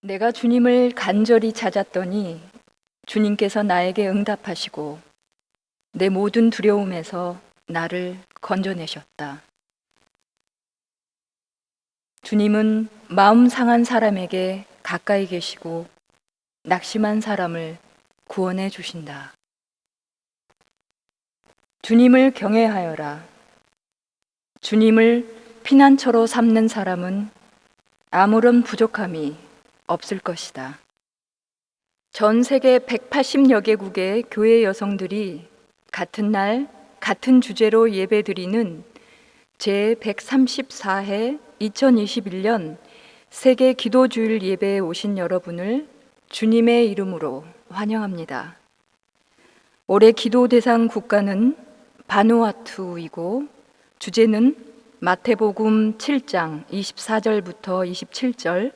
내가 주님을 간절히 찾았더니 주님께서 나에게 응답하시고 내 모든 두려움에서 나를 건져내셨다. 주님은 마음 상한 사람에게 가까이 계시고 낙심한 사람을 구원해 주신다. 주님을 경외하여라. 주님을 피난처로 삼는 사람은 아무런 부족함이 없을 것이다. 전 세계 180여 개국의 교회 여성들이 같은 날 같은 주제로 예배드리는 제134회 2021년 세계 기도주일 예배에 오신 여러분을 주님의 이름으로 환영합니다. 올해 기도 대상 국가는 바누아투이고 주제는 마태복음 7장 24절부터 27절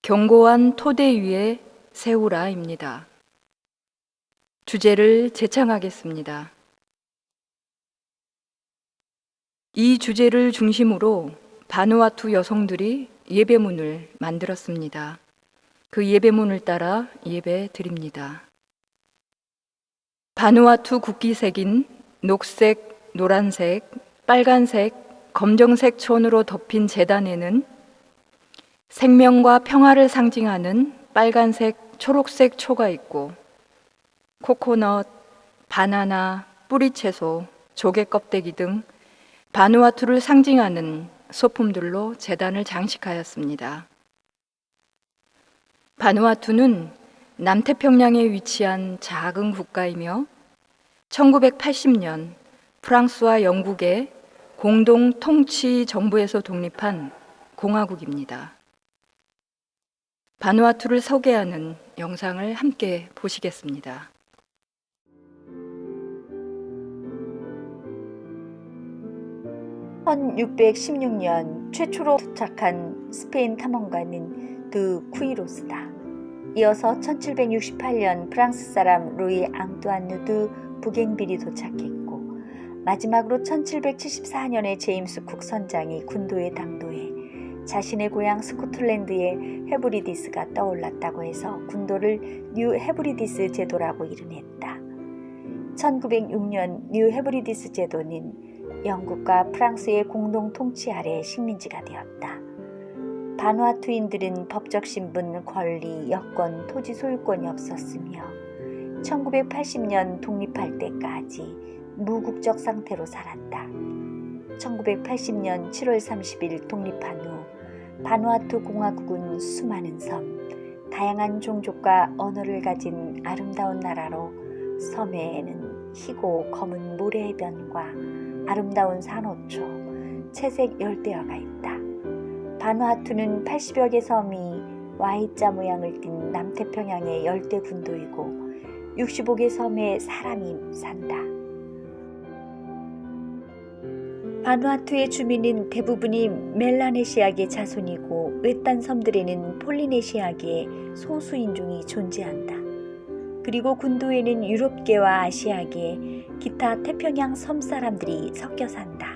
견고한 토대 위에 세우라입니다. 주제를 제창하겠습니다. 이 주제를 중심으로 바누아투 여성들이 예배문을 만들었습니다. 그 예배문을 따라 예배 드립니다. 바누아투 국기색인 녹색, 노란색, 빨간색, 검정색 천으로 덮인 제단에는 생명과 평화를 상징하는 빨간색, 초록색 초가 있고 코코넛, 바나나, 뿌리채소, 조개 껍데기 등 바누아투를 상징하는 소품들로 제단을 장식하였습니다. 바누아투는 남태평양에 위치한 작은 국가이며 1980년 프랑스와 영국의 공동 통치 정부에서 독립한 공화국입니다. 바누아투를 소개하는 영상을 함께 보시겠습니다. 1616년 최초로 도착한 스페인 탐험가는 드 쿠이로스다. 이어서 1768년 프랑스 사람 루이 앙뚜아누 드 부갱빌이 도착했고 마지막으로 1774년에 제임스 쿡 선장이 군도에 당도해 자신의 고향 스코틀랜드의 헤브리디스가 떠올랐다고 해서 군도를 뉴 헤브리디스 제도라고 이름했다. 1906년 뉴 헤브리디스 제도는 영국과 프랑스의 공동 통치 아래 식민지가 되었다. 바누아투인들은 법적 신분, 권리, 여권, 토지 소유권이 없었으며 1980년 독립할 때까지 무국적 상태로 살았다. 1980년 7월 30일 독립한 후 바누아투 공화국은 수많은 섬, 다양한 종족과 언어를 가진 아름다운 나라로 섬에는 희고 검은 모래해변과 아름다운 산호초, 채색 열대어가 있다. 바누아투는 80여 개 섬이 Y자 모양을 띤 남태평양의 열대 군도이고 65개 섬에 사람이 산다. 바누아투의 주민은 대부분이 멜라네시아계 자손이고 외딴 섬들에는 폴리네시아계의 소수인종이 존재한다. 그리고 군도에는 유럽계와 아시아계, 기타 태평양 섬 사람들이 섞여 산다.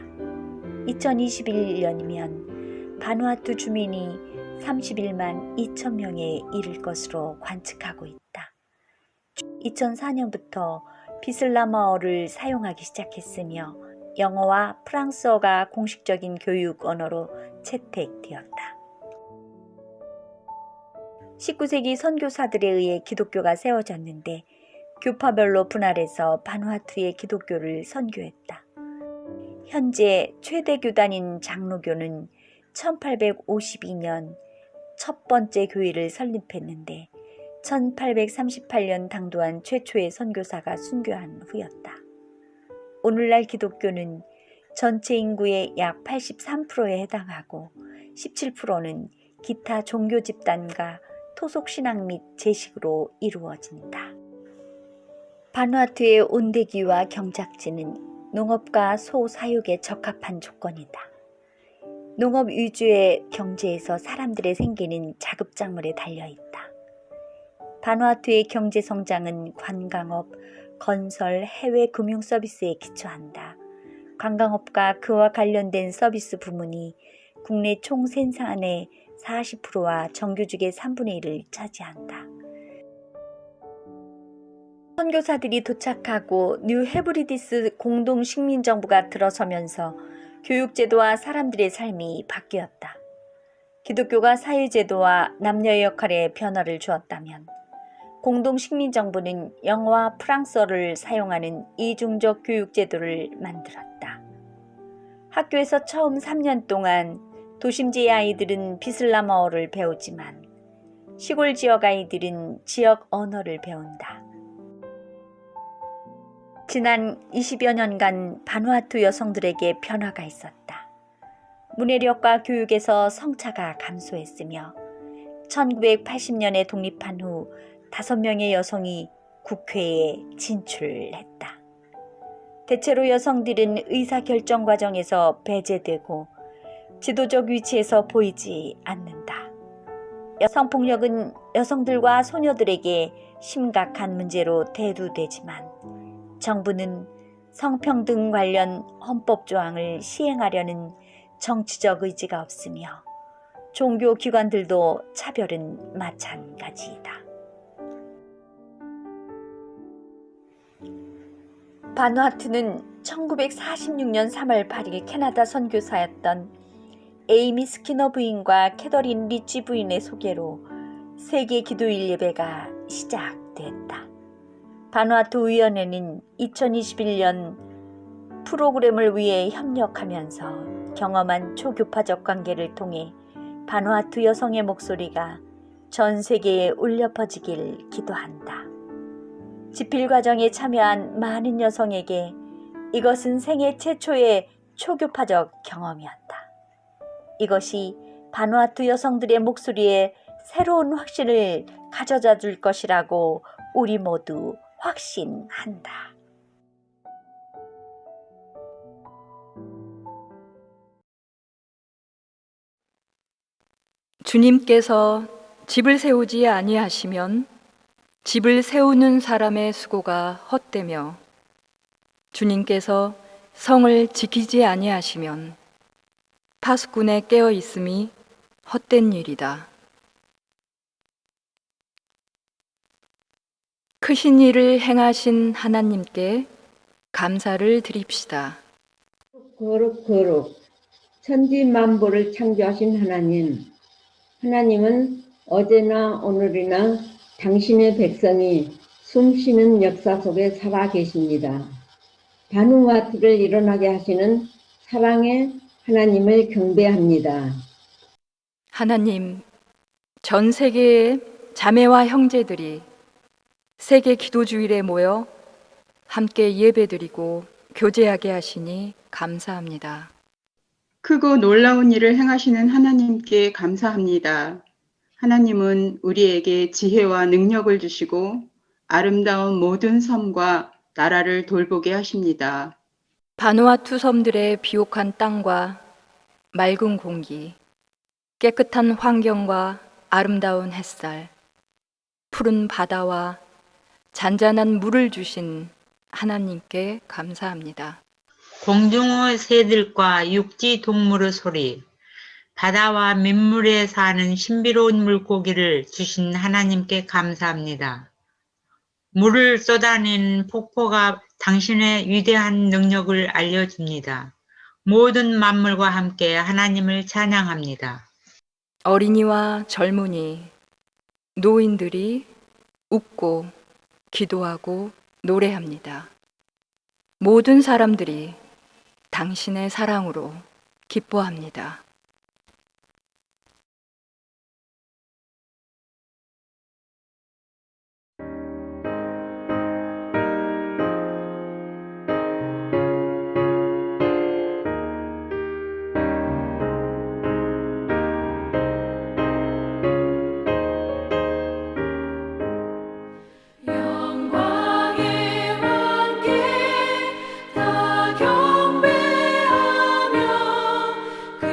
2021년이면 바누아투 주민이 31만 2천 명에 이를 것으로 관측하고 있다. 2004년부터 비슬라마어를 사용하기 시작했으며 영어와 프랑스어가 공식적인 교육 언어로 채택되었다. 19세기 선교사들에 의해 기독교가 세워졌는데 교파별로 분할해서 바누아투의 기독교를 선교했다. 현재 최대 교단인 장로교는 1852년 첫 번째 교회를 설립했는데 1838년 당도한 최초의 선교사가 순교한 후였다. 오늘날 기독교는 전체 인구의 약 83%에 해당하고 17%는 기타 종교 집단과 토속 신앙 및 제식으로 이루어진다. 바누아투의 온대기와 경작지는 농업과 소 사육에 적합한 조건이다. 농업 위주의 경제에서 사람들의 생계는 자급작물에 달려있다. 바누아투의 경제 성장은 관광업, 건설, 해외 금융 서비스에 기초한다. 관광업과 그와 관련된 서비스 부문이 국내 총 생산의 40%와 정규직의 3분의 1을 차지한다. 선교사들이 도착하고 뉴 헤브리디스 공동 식민정부가 들어서면서 교육제도와 사람들의 삶이 바뀌었다. 기독교가 사회제도와 남녀의 역할에 변화를 주었다면 공동 식민정부는 영어와 프랑스어를 사용하는 이중적 교육제도를 만들었다. 학교에서 처음 3년 동안 도심지의 아이들은 비슬라마어를 배우지만 시골 지역 아이들은 지역 언어를 배운다. 지난 20여 년간 바누아투 여성들에게 변화가 있었다. 문해력과 교육에서 성차가 감소했으며 1980년에 독립한 후 5명의 여성이 국회에 진출했다. 대체로 여성들은 의사결정 과정에서 배제되고 지도적 위치에서 보이지 않는다. 여성폭력은 여성들과 소녀들에게 심각한 문제로 대두되지만 정부는 성평등 관련 헌법 조항을 시행하려는 정치적 의지가 없으며 종교 기관들도 차별은 마찬가지이다. 바누아투는 1946년 3월 8일 캐나다 선교사였던 에이미 스키너 부인과 캐더린 리치 부인의 소개로 세계 기도일 예배가 시작됐다. 바누아투 위원회는 2021년 프로그램을 위해 협력하면서 경험한 초교파적 관계를 통해 바누아투 여성의 목소리가 전 세계에 울려 퍼지길 기도한다. 집필 과정에 참여한 많은 여성에게 이것은 생애 최초의 초교파적 경험이었다. 이것이 바누아투 여성들의 목소리에 새로운 확신을 가져다 줄 것이라고 우리 모두 확신한다. 주님께서 집을 세우지 아니하시면 집을 세우는 사람의 수고가 헛되며 주님께서 성을 지키지 아니하시면 파수꾼의 깨어 있음이 헛된 일이다. 크신 일을 행하신 하나님께 감사를 드립시다. 거룩 거룩 천지 만물을 창조하신 하나님, 하나님은 어제나 오늘이나 당신의 백성이 숨쉬는 역사 속에 살아 계십니다. 바누아투를 일어나게 하시는 사랑의 하나님을 경배합니다. 하나님, 전 세계의 자매와 형제들이 세계 기도주일에 모여 함께 예배드리고 교제하게 하시니 감사합니다. 크고 놀라운 일을 행하시는 하나님께 감사합니다. 하나님은 우리에게 지혜와 능력을 주시고 아름다운 모든 섬과 나라를 돌보게 하십니다. 바누아투 섬들의 비옥한 땅과 맑은 공기, 깨끗한 환경과 아름다운 햇살, 푸른 바다와 잔잔한 물을 주신 하나님께 감사합니다. 공중의 새들과 육지 동물의 소리, 바다와 민물에 사는 신비로운 물고기를 주신 하나님께 감사합니다. 물을 쏟아내는 폭포가 당신의 위대한 능력을 알려줍니다. 모든 만물과 함께 하나님을 찬양합니다. 어린이와 젊은이, 노인들이 웃고 기도하고 노래합니다. 모든 사람들이 당신의 사랑으로 기뻐합니다. 다 경배하며 그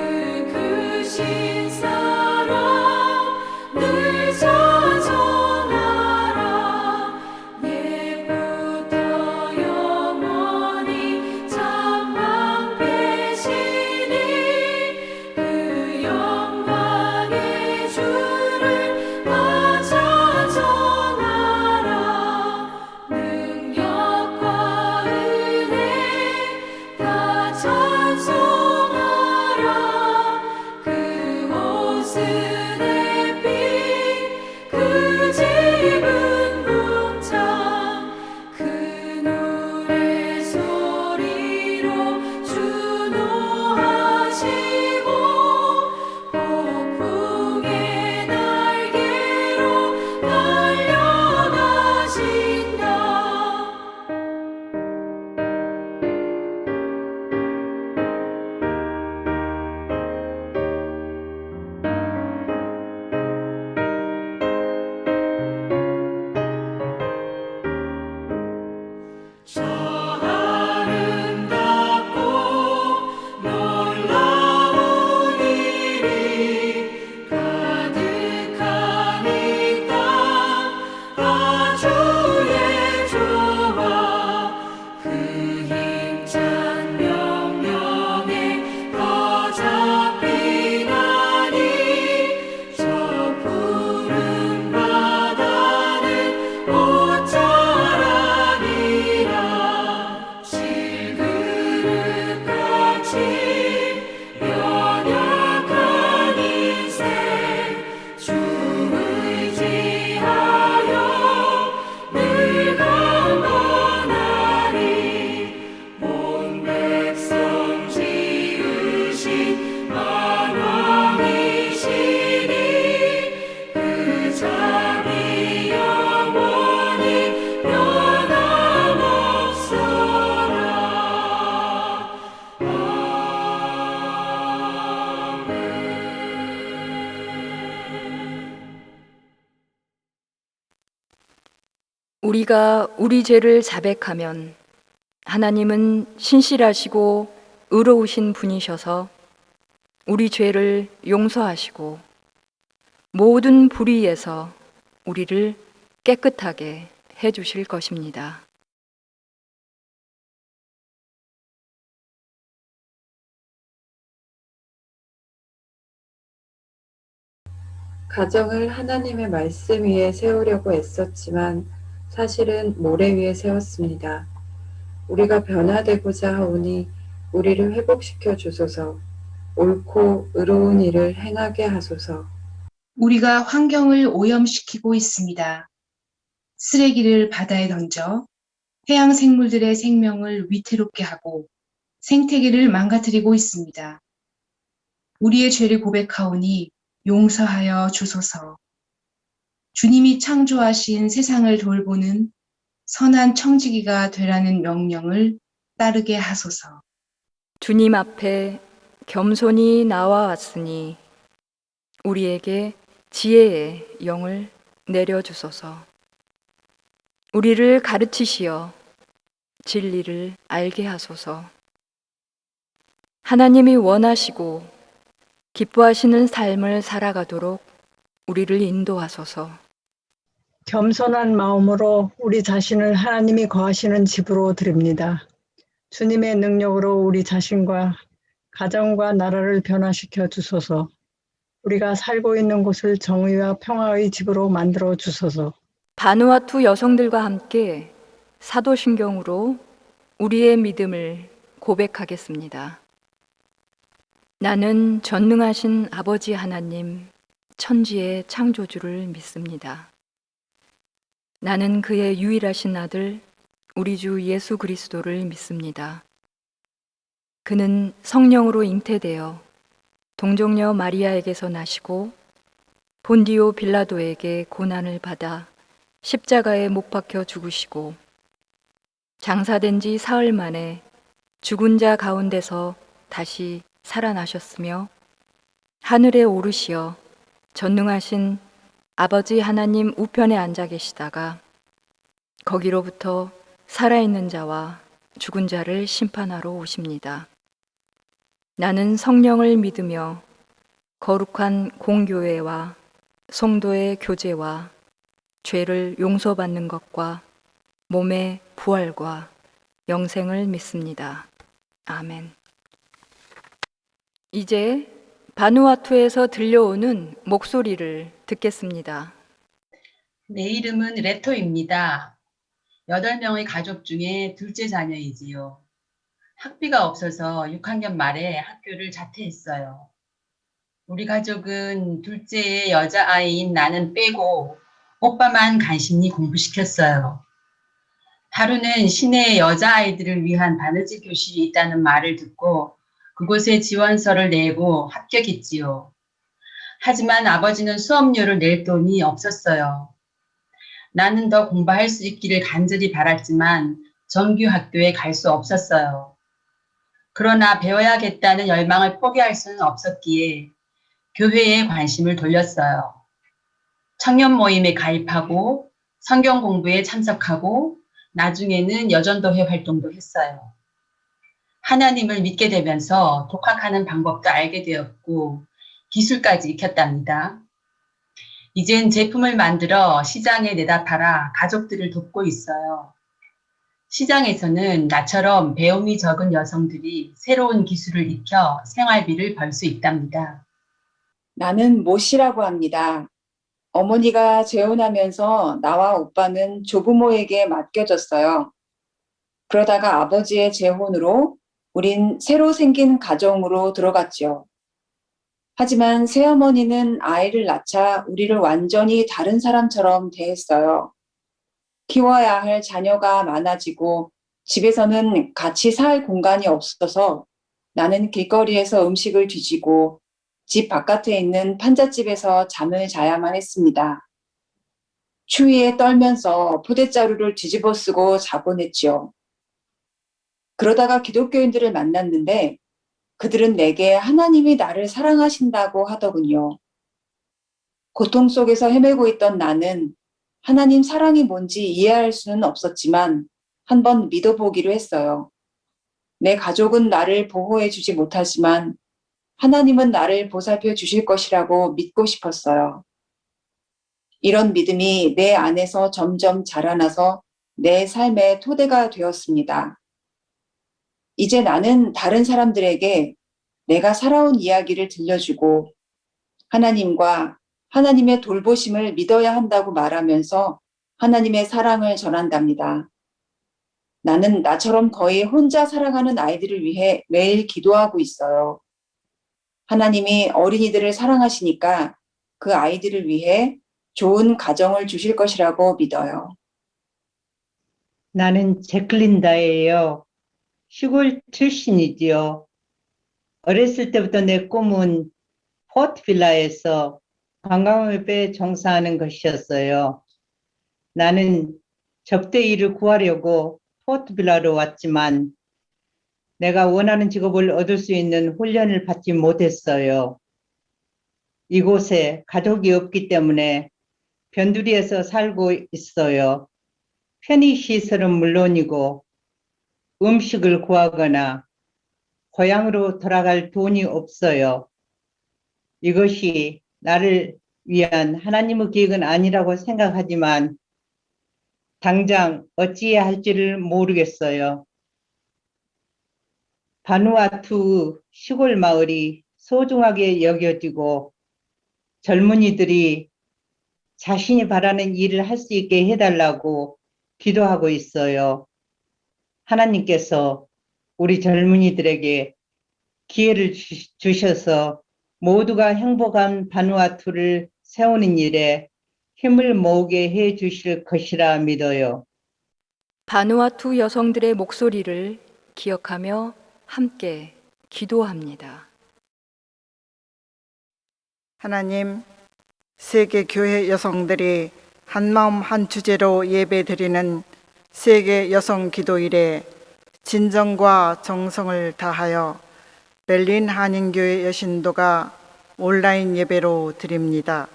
우리가 우리 죄를 자백하면 하나님은 신실하시고 의로우신 분이셔서 우리 죄를 용서하시고 모든 불의에서 우리를 깨끗하게 해 주실 것입니다. 가정을 하나님의 말씀 위에 세우려고 애썼지만 사실은 모래 위에 세웠습니다. 우리가 변화되고자 하오니 우리를 회복시켜 주소서. 옳고 의로운 일을 행하게 하소서. 우리가 환경을 오염시키고 있습니다. 쓰레기를 바다에 던져 해양 생물들의 생명을 위태롭게 하고 생태계를 망가뜨리고 있습니다. 우리의 죄를 고백하오니 용서하여 주소서. 주님이 창조하신 세상을 돌보는 선한 청지기가 되라는 명령을 따르게 하소서. 주님 앞에 겸손히 나와왔으니 우리에게 지혜의 영을 내려주소서. 우리를 가르치시어 진리를 알게 하소서. 하나님이 원하시고 기뻐하시는 삶을 살아가도록 우리를 인도하소서. 겸손한 마음으로 우리 자신을 하나님이 거하시는 집으로 드립니다. 주님의 능력으로 우리 자신과 가정과 나라를 변화시켜 주소서. 우리가 살고 있는 곳을 정의와 평화의 집으로 만들어 주소서. 바누아투 여성들과 함께 사도신경으로 우리의 믿음을 고백하겠습니다. 나는 전능하신 아버지 하나님, 천지의 창조주를 믿습니다. 나는 그의 유일하신 아들, 우리 주 예수 그리스도를 믿습니다. 그는 성령으로 잉태되어 동정녀 마리아에게서 나시고 본디오 빌라도에게 고난을 받아 십자가에 못 박혀 죽으시고 장사된 지 사흘 만에 죽은 자 가운데서 다시 살아나셨으며 하늘에 오르시어 전능하신 아버지 하나님 우편에 앉아 계시다가 거기로부터 살아있는 자와 죽은 자를 심판하러 오십니다. 나는 성령을 믿으며 거룩한 공교회와 성도의 교제와 죄를 용서받는 것과 몸의 부활과 영생을 믿습니다. 아멘. 이제 바누아투에서 들려오는 목소리를 듣겠습니다. 내 이름은 레토입니다. 8명의 가족 중에 둘째 자녀이지요. 학비가 없어서 6학년 말에 학교를 자퇴했어요. 우리 가족은 둘째의 여자아이인 나는 빼고 오빠만 간신히 공부시켰어요. 하루는 시내에 여자아이들을 위한 바느질 교실이 있다는 말을 듣고 그곳에 지원서를 내고 합격했지요. 하지만 아버지는 수업료를 낼 돈이 없었어요. 나는 더 공부할 수 있기를 간절히 바랐지만 정규 학교에 갈 수 없었어요. 그러나 배워야겠다는 열망을 포기할 수는 없었기에 교회에 관심을 돌렸어요. 청년 모임에 가입하고 성경 공부에 참석하고 나중에는 여전도회 활동도 했어요. 하나님을 믿게 되면서 독학하는 방법도 알게 되었고 기술까지 익혔답니다. 이젠 제품을 만들어 시장에 내다 팔아 가족들을 돕고 있어요. 시장에서는 나처럼 배움이 적은 여성들이 새로운 기술을 익혀 생활비를 벌 수 있답니다. 나는 모씨라고 합니다. 어머니가 재혼하면서 나와 오빠는 조부모에게 맡겨졌어요. 그러다가 아버지의 재혼으로 우린 새로 생긴 가정으로 들어갔죠. 하지만 새어머니는 아이를 낳자 우리를 완전히 다른 사람처럼 대했어요. 키워야 할 자녀가 많아지고 집에서는 같이 살 공간이 없어서 나는 길거리에서 음식을 뒤지고 집 바깥에 있는 판잣집에서 잠을 자야만 했습니다. 추위에 떨면서 포대자루를 뒤집어 쓰고 자곤 했지요. 그러다가 기독교인들을 만났는데 그들은 내게 하나님이 나를 사랑하신다고 하더군요. 고통 속에서 헤매고 있던 나는 하나님 사랑이 뭔지 이해할 수는 없었지만 한번 믿어보기로 했어요. 내 가족은 나를 보호해 주지 못하지만 하나님은 나를 보살펴 주실 것이라고 믿고 싶었어요. 이런 믿음이 내 안에서 점점 자라나서 내 삶의 토대가 되었습니다. 이제 나는 다른 사람들에게 내가 살아온 이야기를 들려주고 하나님과 하나님의 돌보심을 믿어야 한다고 말하면서 하나님의 사랑을 전한답니다. 나는 나처럼 거의 혼자 살아가는 아이들을 위해 매일 기도하고 있어요. 하나님이 어린이들을 사랑하시니까 그 아이들을 위해 좋은 가정을 주실 것이라고 믿어요. 나는 제클린다예요. 시골 출신이지요. 어렸을 때부터 내 꿈은 포트빌라에서 관광업에 종사하는 것이었어요. 나는 접대 일을 구하려고 포트빌라로 왔지만 내가 원하는 직업을 얻을 수 있는 훈련을 받지 못했어요. 이곳에 가족이 없기 때문에 변두리에서 살고 있어요. 편의시설은 물론이고 음식을 구하거나 고향으로 돌아갈 돈이 없어요. 이것이 나를 위한 하나님의 계획은 아니라고 생각하지만 당장 어찌해야 할지를 모르겠어요. 바누아투 시골 마을이 소중하게 여겨지고 젊은이들이 자신이 바라는 일을 할 수 있게 해달라고 기도하고 있어요. 하나님께서 우리 젊은이들에게 기회를 주셔서 모두가 행복한 바누아투를 세우는 일에 힘을 모으게 해 주실 것이라 믿어요. 바누아투 여성들의 목소리를 기억하며 함께 기도합니다. 하나님, 세계 교회 여성들이 한마음 한 주제로 예배드리는 세계 여성 기도일에 진정과 정성을 다하여 베를린 한인교회 여신도가 온라인 예배로 드립니다.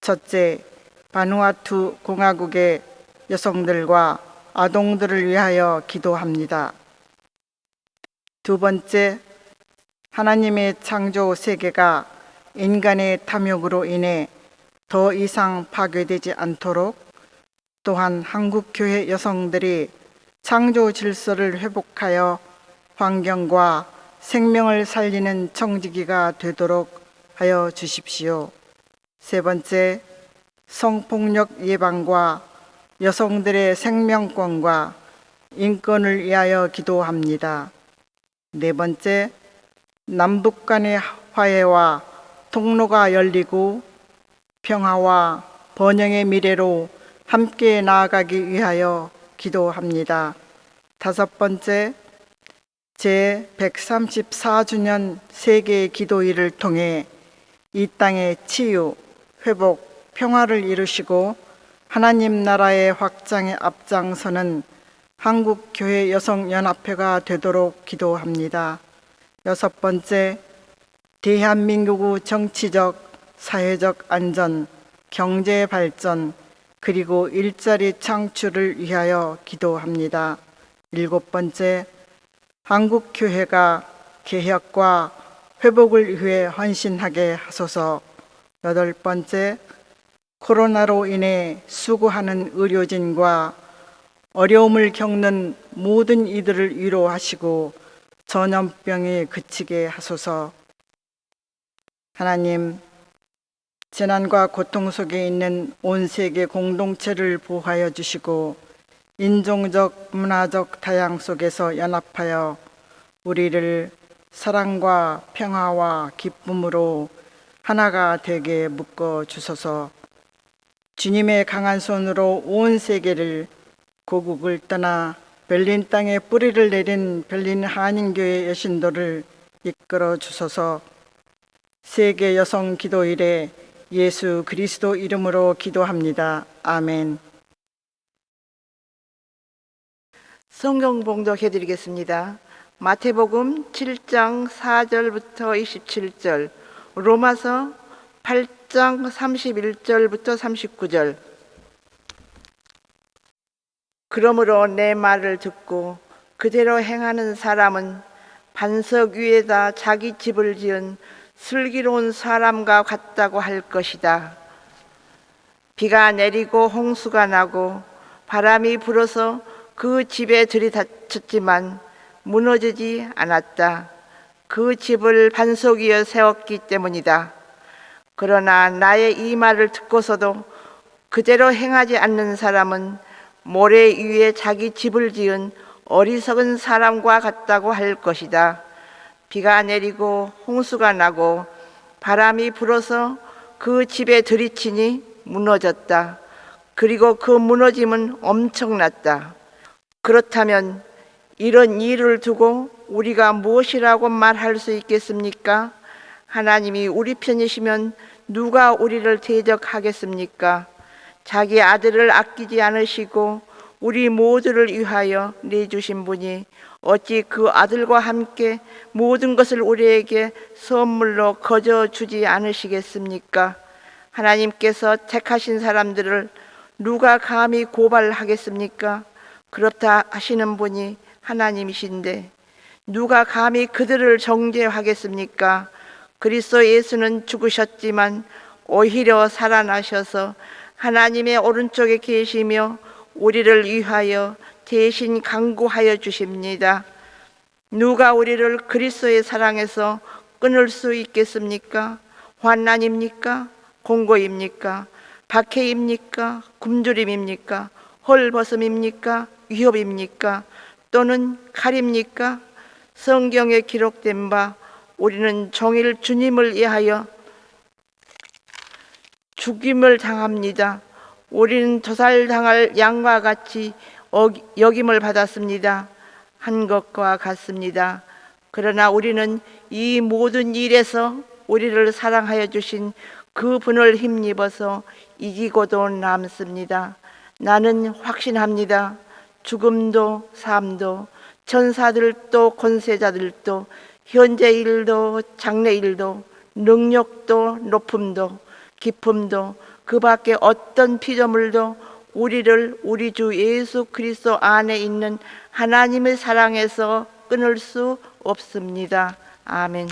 첫째, 바누아투 공화국의 여성들과 아동들을 위하여 기도합니다. 두 번째, 하나님의 창조 세계가 인간의 탐욕으로 인해 더 이상 파괴되지 않도록 또한 한국교회 여성들이 창조 질서를 회복하여 환경과 생명을 살리는 청지기가 되도록 하여 주십시오. 세 번째, 성폭력 예방과 여성들의 생명권과 인권을 위하여 기도합니다. 네 번째, 남북 간의 화해와 통로가 열리고 평화와 번영의 미래로 함께 나아가기 위하여 기도합니다. 다섯 번째, 제134주년 세계 기도일을 통해 이 땅의 치유, 회복, 평화를 이루시고 하나님 나라의 확장에 앞장서는 한국교회 여성연합회가 되도록 기도합니다. 여섯 번째, 대한민국의 정치적, 사회적 안전, 경제 발전, 그리고 일자리 창출을 위하여 기도합니다. 일곱 번째, 한국교회가 개혁과 회복을 위해 헌신하게 하소서. 여덟 번째, 코로나로 인해 수고하는 의료진과 어려움을 겪는 모든 이들을 위로하시고 전염병이 그치게 하소서. 하나님, 재난과 고통 속에 있는 온 세계 공동체를 보호하여 주시고 인종적, 문화적 다양 속에서 연합하여 우리를 사랑과 평화와 기쁨으로 하나가 되게 묶어 주소서. 주님의 강한 손으로 온 세계를 고국을 떠나 베를린 땅에 뿌리를 내린 베를린 한인교회 여신도를 이끌어 주소서. 세계 여성 기도일에 예수 그리스도 이름으로 기도합니다. 아멘. 성경 봉독해 드리겠습니다. 마태복음 7장 4절부터 27절, 로마서 8장 31절부터 39절, 그러므로 내 말을 듣고 그대로 행하는 사람은 반석 위에다 자기 집을 지은 슬기로운 사람과 같다고 할 것이다. 비가 내리고 홍수가 나고 바람이 불어서 그 집에 들이닥쳤지만 무너지지 않았다. 그 집을 반석 위에 세웠기 때문이다. 그러나 나의 이 말을 듣고서도 그대로 행하지 않는 사람은 모래 위에 자기 집을 지은 어리석은 사람과 같다고 할 것이다. 비가 내리고 홍수가 나고 바람이 불어서 그 집에 들이치니 무너졌다. 그리고 그 무너짐은 엄청났다. 그렇다면 이런 일을 두고 우리가 무엇이라고 말할 수 있겠습니까? 하나님이 우리 편이시면 누가 우리를 대적하겠습니까? 자기 아들을 아끼지 않으시고 우리 모두를 위하여 내주신 분이 어찌 그 아들과 함께 모든 것을 우리에게 선물로 거저 주지 않으시겠습니까? 하나님께서 택하신 사람들을 누가 감히 고발하겠습니까? 그렇다 하시는 분이 하나님이신데 누가 감히 그들을 정죄하겠습니까? 그리스도 예수는 죽으셨지만 오히려 살아나셔서 하나님의 오른쪽에 계시며 우리를 위하여 대신 간구하여 주십니다. 누가 우리를 그리스도의 사랑에서 끊을 수 있겠습니까? 환난입니까? 공고입니까? 박해입니까? 굶주림입니까? 헐벗음입니까? 위협입니까? 또는 칼입니까? 성경에 기록된 바 우리는 종일 주님을 위하여 죽임을 당합니다. 우리는 도살당할 양과 같이 여김을 받았습니다. 한 것과 같습니다. 그러나 우리는 이 모든 일에서 우리를 사랑하여 주신 그 분을 힘입어서 이기고도 남습니다. 나는 확신합니다. 죽음도 삶도 천사들도 권세자들도 현재 일도 장래 일도 능력도 높음도 기쁨도 그 밖에 어떤 피조물도 우리를 우리 주 예수 그리스도 안에 있는 하나님의 사랑에서 끊을 수 없습니다. 아멘.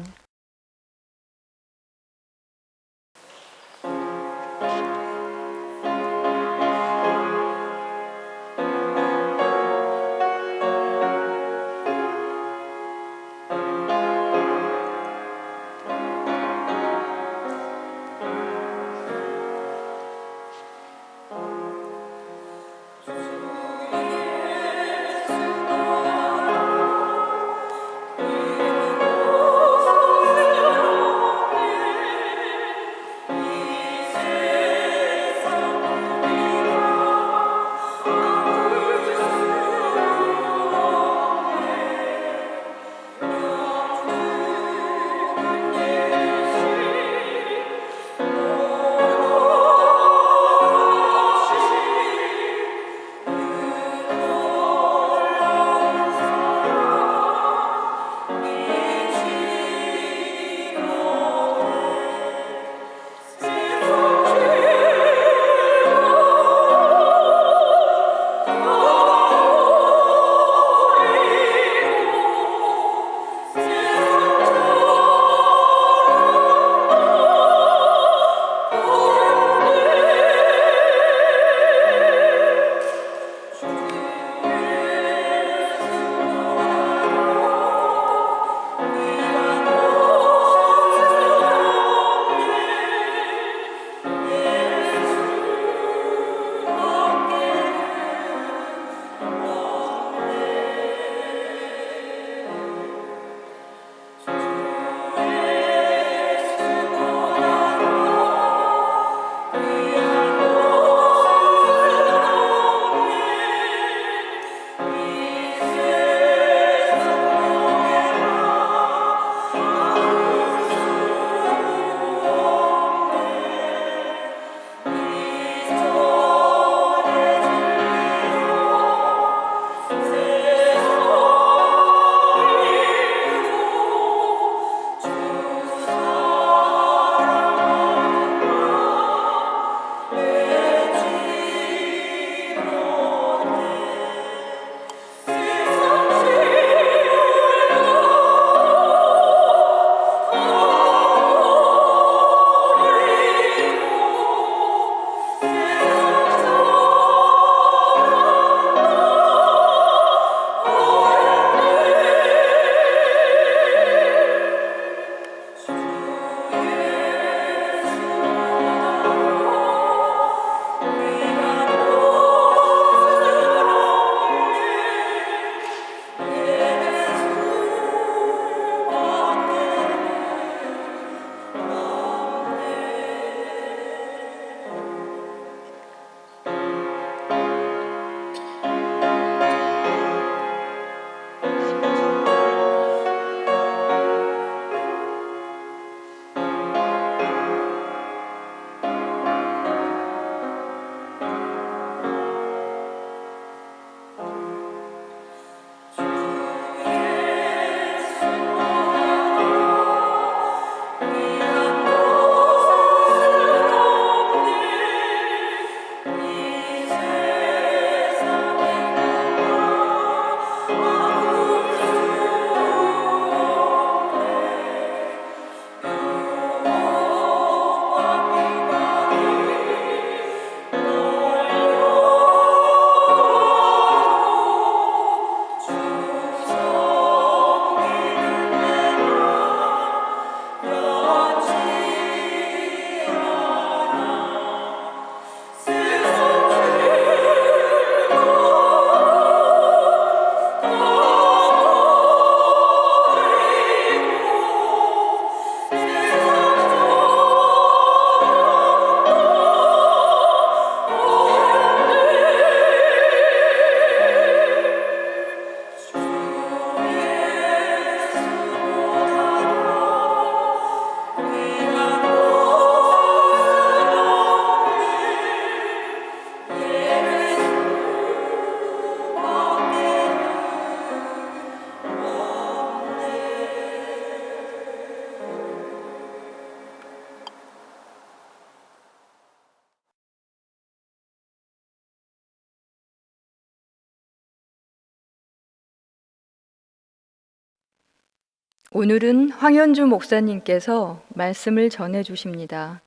오늘은 황현주 목사님께서 말씀을 전해 주십니다.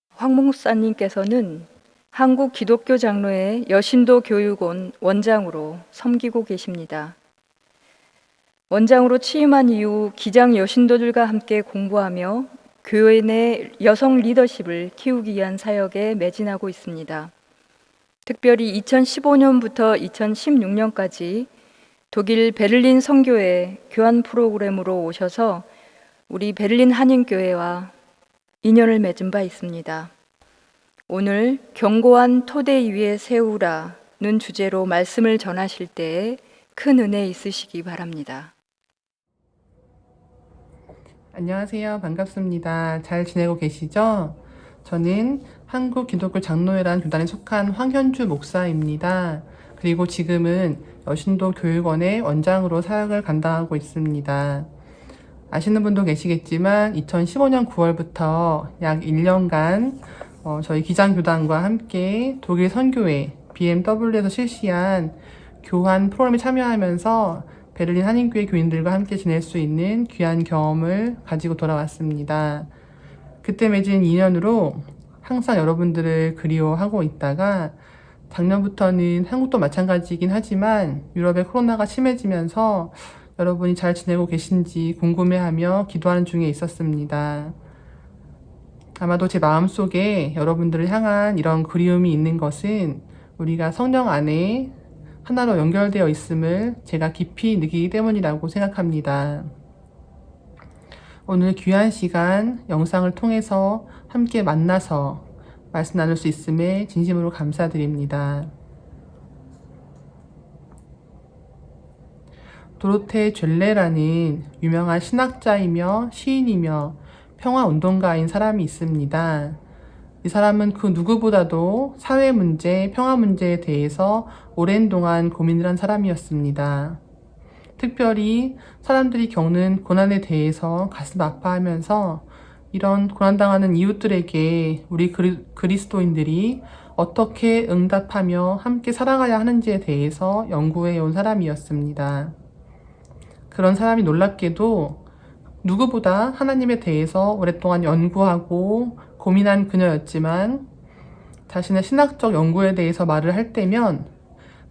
황 목사님께서는 한국 기독교 장로회 여신도 교육원 원장으로 섬기고 계십니다. 원장으로 취임한 이후 기장 여신도들과 함께 공부하며 교회 내 여성 리더십을 키우기 위한 사역에 매진하고 있습니다. 특별히 2015년부터 2016년까지 독일 베를린 선교회 교환 프로그램으로 오셔서 우리 베를린 한인교회와 인연을 맺은 바 있습니다. 오늘 견고한 토대 위에 세우라는 주제로 말씀을 전하실 때에 큰 은혜 있으시기 바랍니다. 안녕하세요. 반갑습니다. 잘 지내고 계시죠? 저는 한국 기독교 장로회라는 교단에 속한 황현주 목사입니다. 그리고 지금은 여신도 교육원의 원장으로 사역을 감당하고 있습니다. 아시는 분도 계시겠지만 2015년 9월부터 약 1년간 저희 기장교단과 함께 독일 선교회 BMW에서 실시한 교환 프로그램에 참여하면서 베를린 한인교회 교인들과 함께 지낼 수 있는 귀한 경험을 가지고 돌아왔습니다. 그때 맺은 인연으로 항상 여러분들을 그리워하고 있다가 작년부터는 한국도 마찬가지이긴 하지만 유럽의 코로나가 심해지면서 여러분이 잘 지내고 계신지 궁금해하며 기도하는 중에 있었습니다. 아마도 제 마음속에 여러분들을 향한 이런 그리움이 있는 것은 우리가 성령 안에 하나로 연결되어 있음을 제가 깊이 느끼기 때문이라고 생각합니다. 오늘 귀한 시간 영상을 통해서 함께 만나서 말씀 나눌 수 있음에 진심으로 감사드립니다. 도로테 죘레라는 유명한 신학자이며 시인이며 평화운동가인 사람이 있습니다. 이 사람은 그 누구보다도 사회 문제, 평화 문제에 대해서 오랜 동안 고민을 한 사람이었습니다. 특별히 사람들이 겪는 고난에 대해서 가슴 아파하면서 이런 고난당하는 이웃들에게 우리 그리스도인들이 어떻게 응답하며 함께 살아가야 하는지에 대해서 연구해 온 사람이었습니다. 그런 사람이 놀랍게도 누구보다 하나님에 대해서 오랫동안 연구하고 고민한 그녀였지만 자신의 신학적 연구에 대해서 말을 할 때면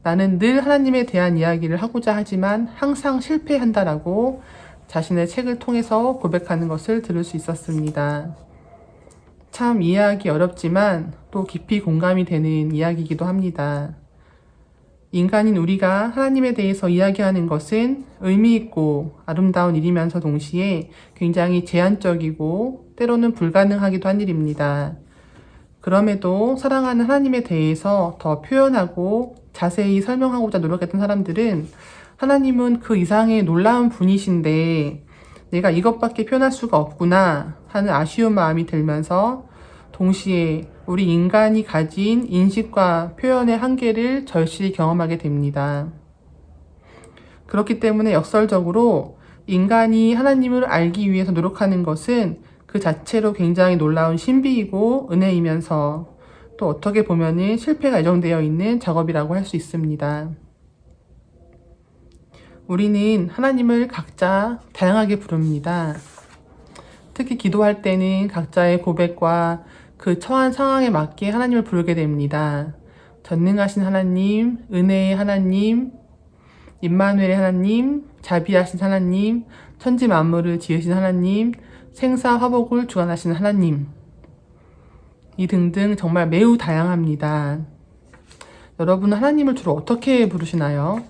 나는 늘 하나님에 대한 이야기를 하고자 하지만 항상 실패한다라고 자신의 책을 통해서 고백하는 것을 들을 수 있었습니다. 참 이해하기 어렵지만 또 깊이 공감이 되는 이야기이기도 합니다. 인간인 우리가 하나님에 대해서 이야기하는 것은 의미 있고 아름다운 일이면서 동시에 굉장히 제한적이고 때로는 불가능하기도 한 일입니다. 그럼에도 사랑하는 하나님에 대해서 더 표현하고 자세히 설명하고자 노력했던 사람들은 하나님은 그 이상의 놀라운 분이신데 내가 이것밖에 표현할 수가 없구나 하는 아쉬운 마음이 들면서 동시에 우리 인간이 가진 인식과 표현의 한계를 절실히 경험하게 됩니다. 그렇기 때문에 역설적으로 인간이 하나님을 알기 위해서 노력하는 것은 그 자체로 굉장히 놀라운 신비이고 은혜이면서 또 어떻게 보면은 실패가 예정되어 있는 작업이라고 할 수 있습니다. 우리는 하나님을 각자 다양하게 부릅니다. 특히 기도할 때는 각자의 고백과 그 처한 상황에 맞게 하나님을 부르게 됩니다. 전능하신 하나님, 은혜의 하나님, 임마누엘의 하나님, 자비하신 하나님, 천지 만물을 지으신 하나님, 생사 화복을 주관하시는 하나님, 이 등등 정말 매우 다양합니다. 여러분은 하나님을 주로 어떻게 부르시나요?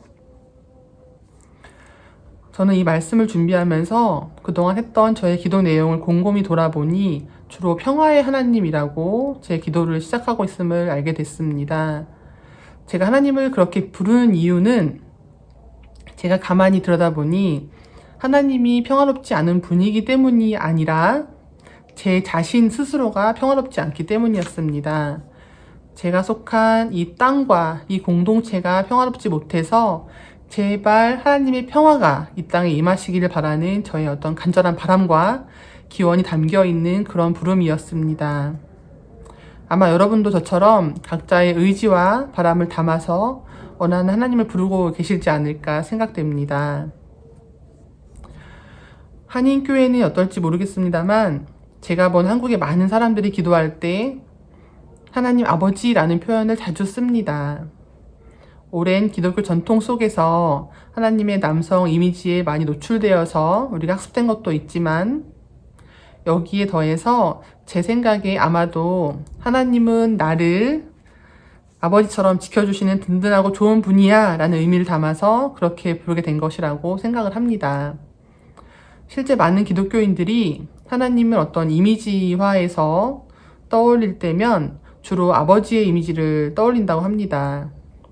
저는 이 말씀을 준비하면서 그동안 했던 저의 기도 내용을 곰곰이 돌아보니 주로 평화의 하나님이라고 제 기도를 시작하고 있음을 알게 됐습니다. 제가 하나님을 그렇게 부르는 이유는 제가 가만히 들여다보니 하나님이 평화롭지 않은 분이기 때문이 아니라 제 자신 스스로가 평화롭지 않기 때문이었습니다. 제가 속한 이 땅과 이 공동체가 평화롭지 못해서 제발 하나님의 평화가 이 땅에 임하시기를 바라는 저의 어떤 간절한 바람과 기원이 담겨있는 그런 부름이었습니다. 아마 여러분도 저처럼 각자의 의지와 바람을 담아서 원하는 하나님을 부르고 계시지 않을까 생각됩니다. 한인교회는 어떨지 모르겠습니다만 제가 본 한국의 많은 사람들이 기도할 때 하나님 아버지라는 표현을 자주 씁니다. 오랜 기독교 전통 속에서 하나님의 남성 이미지에 많이 노출되어서 우리가 학습된 것도 있지만 여기에 더해서 제 생각에 아마도 하나님은 나를 아버지처럼 지켜주시는 든든하고 좋은 분이야 라는 의미를 담아서 그렇게 부르게 된 것이라고 생각을 합니다. 실제 많은 기독교인들이 하나님을 어떤 이미지화해서 떠올릴 때면 주로 아버지의 이미지를 떠올린다고 합니다.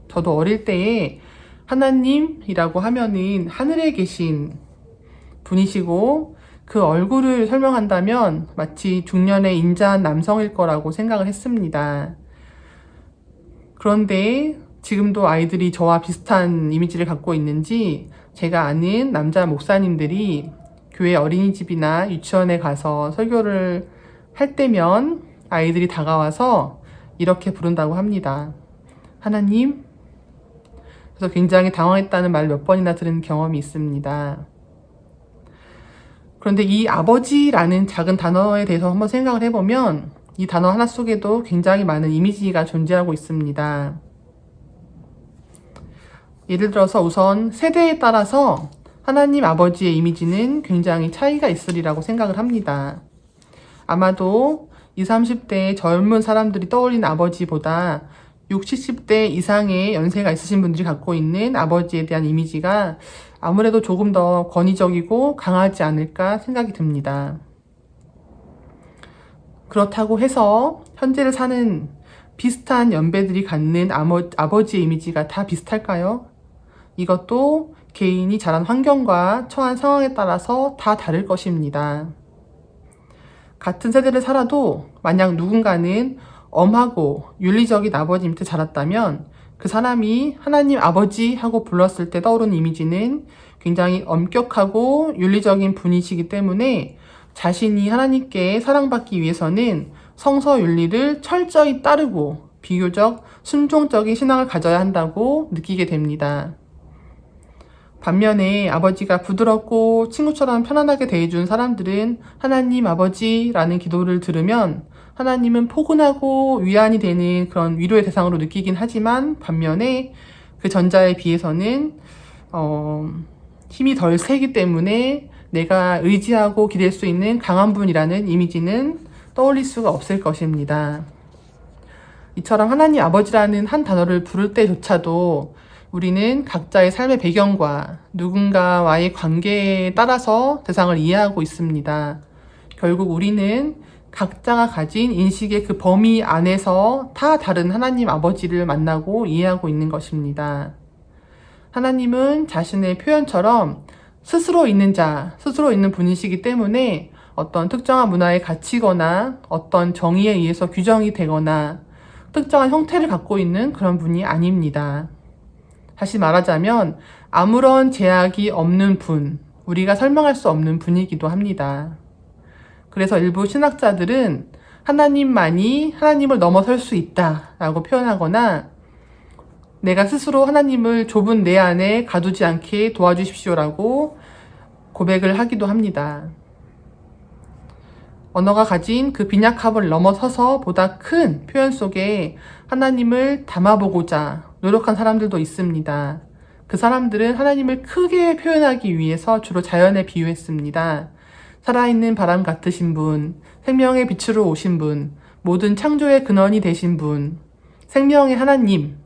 저도 어릴 때에 하나님이라고 하면은 하늘에 계신 분이시고 그 얼굴을 설명한다면 마치 중년의 인자한 남성일 거라고 생각을 했습니다. 그런데 지금도 아이들이 저와 비슷한 이미지를 갖고 있는지 제가 아는 남자 목사님들이 교회 어린이집이나 유치원에 가서 설교를 할 때면 아이들이 다가와서 이렇게 부른다고 합니다. 하나님? 그래서 굉장히 당황했다는 말을 몇 번이나 들은 경험이 있습니다. 그런데 이 아버지라는 작은 단어에 대해서 한번 생각을 해보면 이 단어 하나 속에도 굉장히 많은 이미지가 존재하고 있습니다. 예를 들어서 우선 세대에 따라서 하나님 아버지의 이미지는 굉장히 차이가 있으리라고 생각을 합니다. 아마도 20, 30대의 젊은 사람들이 떠올리는 아버지보다 60, 70대 이상의 연세가 있으신 분들이 갖고 있는 아버지에 대한 이미지가 아무래도 조금 더 권위적이고 강하지 않을까 생각이 듭니다. 그렇다고 해서 현재를 사는 비슷한 연배들이 갖는 아버지의 이미지가 다 비슷할까요? 이것도 개인이 자란 환경과 처한 상황에 따라서 다 다를 것입니다. 같은 세대를 살아도 만약 누군가는 엄하고 윤리적인 아버지 밑에 자랐다면 그 사람이 하나님 아버지 하고 불렀을 때 떠오르는 이미지는 굉장히 엄격하고 윤리적인 분이시기 때문에 자신이 하나님께 사랑받기 위해서는 성서 윤리를 철저히 따르고 비교적 순종적인 신앙을 가져야 한다고 느끼게 됩니다. 반면에 아버지가 부드럽고 친구처럼 편안하게 대해준 사람들은 하나님 아버지라는 기도를 들으면 하나님은 포근하고 위안이 되는 그런 위로의 대상으로 느끼긴 하지만 반면에 그 전자에 비해서는 힘이 덜 세기 때문에 내가 의지하고 기댈 수 있는 강한 분이라는 이미지는 떠올릴 수가 없을 것입니다. 이처럼 하나님 아버지라는 한 단어를 부를 때조차도 우리는 각자의 삶의 배경과 누군가와의 관계에 따라서 대상을 이해하고 있습니다. 결국 우리는 각자가 가진 인식의 그 범위 안에서 다 다른 하나님 아버지를 만나고 이해하고 있는 것입니다. 하나님은 자신의 표현처럼 스스로 있는 자, 스스로 있는 분이시기 때문에 어떤 특정한 문화에 갇히거나 어떤 정의에 의해서 규정이 되거나 특정한 형태를 갖고 있는 그런 분이 아닙니다. 다시 말하자면 아무런 제약이 없는 분, 우리가 설명할 수 없는 분이기도 합니다. 그래서 일부 신학자들은 하나님만이 하나님을 넘어설 수 있다라고 표현하거나 내가 스스로 하나님을 좁은 내 안에 가두지 않게 도와주십시오라고 고백을 하기도 합니다. 언어가 가진 그 빈약함을 넘어서서 보다 큰 표현 속에 하나님을 담아보고자 노력한 사람들도 있습니다. 그 사람들은 하나님을 크게 표현하기 위해서 주로 자연에 비유했습니다. 살아있는 바람 같으신 분, 생명의 빛으로 오신 분, 모든 창조의 근원이 되신 분, 생명의 하나님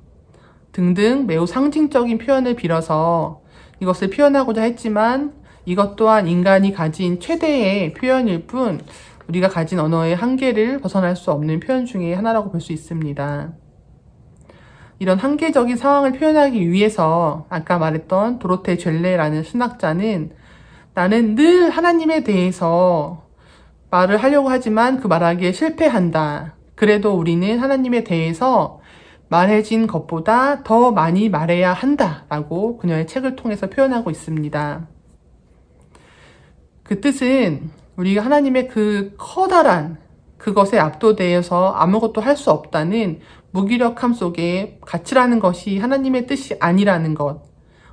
등등 매우 상징적인 표현을 빌어서 이것을 표현하고자 했지만 이것 또한 인간이 가진 최대의 표현일 뿐 우리가 가진 언어의 한계를 벗어날 수 없는 표현 중에 하나라고 볼 수 있습니다. 이런 한계적인 상황을 표현하기 위해서 아까 말했던 도로테 죘레라는 신학자는 나는 늘 하나님에 대해서 말을 하려고 하지만 그 말하기에 실패한다. 그래도 우리는 하나님에 대해서 말해진 것보다 더 많이 말해야 한다라고 그녀의 책을 통해서 표현하고 있습니다. 그 뜻은 우리가 하나님의 그 커다란 그것에 압도되어서 아무것도 할 수 없다는 무기력함 속에 갇히라는 것이 하나님의 뜻이 아니라는 것.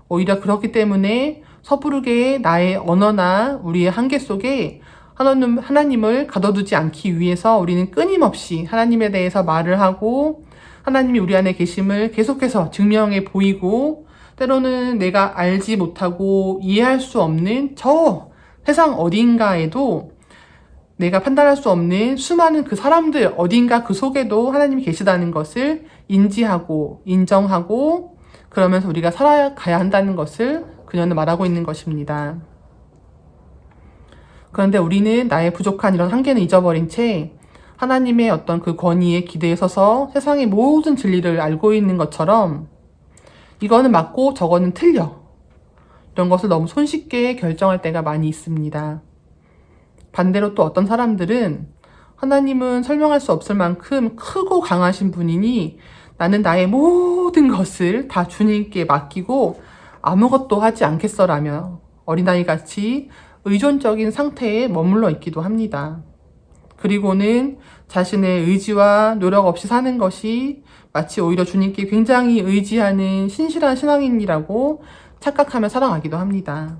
오히려 그렇기 때문에 서부르게 나의 언어나 우리의 한계 속에 하나님을 가둬두지 않기 위해서 우리는 끊임없이 하나님에 대해서 말을 하고 하나님이 우리 안에 계심을 계속해서 증명해 보이고 때로는 내가 알지 못하고 이해할 수 없는 저 세상 어딘가에도 내가 판단할 수 없는 수많은 그 사람들 어딘가 그 속에도 하나님이 계시다는 것을 인지하고 인정하고 그러면서 우리가 살아가야 한다는 것을 그녀는 말하고 있는 것입니다. 그런데 우리는 나의 부족한 이런 한계는 잊어버린 채 하나님의 어떤 그 권위에 기대에 서서 세상의 모든 진리를 알고 있는 것처럼 이거는 맞고 저거는 틀려. 이런 것을 너무 손쉽게 결정할 때가 많이 있습니다. 반대로 또 어떤 사람들은 하나님은 설명할 수 없을 만큼 크고 강하신 분이니 나는 나의 모든 것을 다 주님께 맡기고 아무것도 하지 않겠어라며 어린아이같이 의존적인 상태에 머물러 있기도 합니다. 그리고는 자신의 의지와 노력 없이 사는 것이 마치 오히려 주님께 굉장히 의지하는 신실한 신앙인이라고 착각하며 살아가기도 합니다.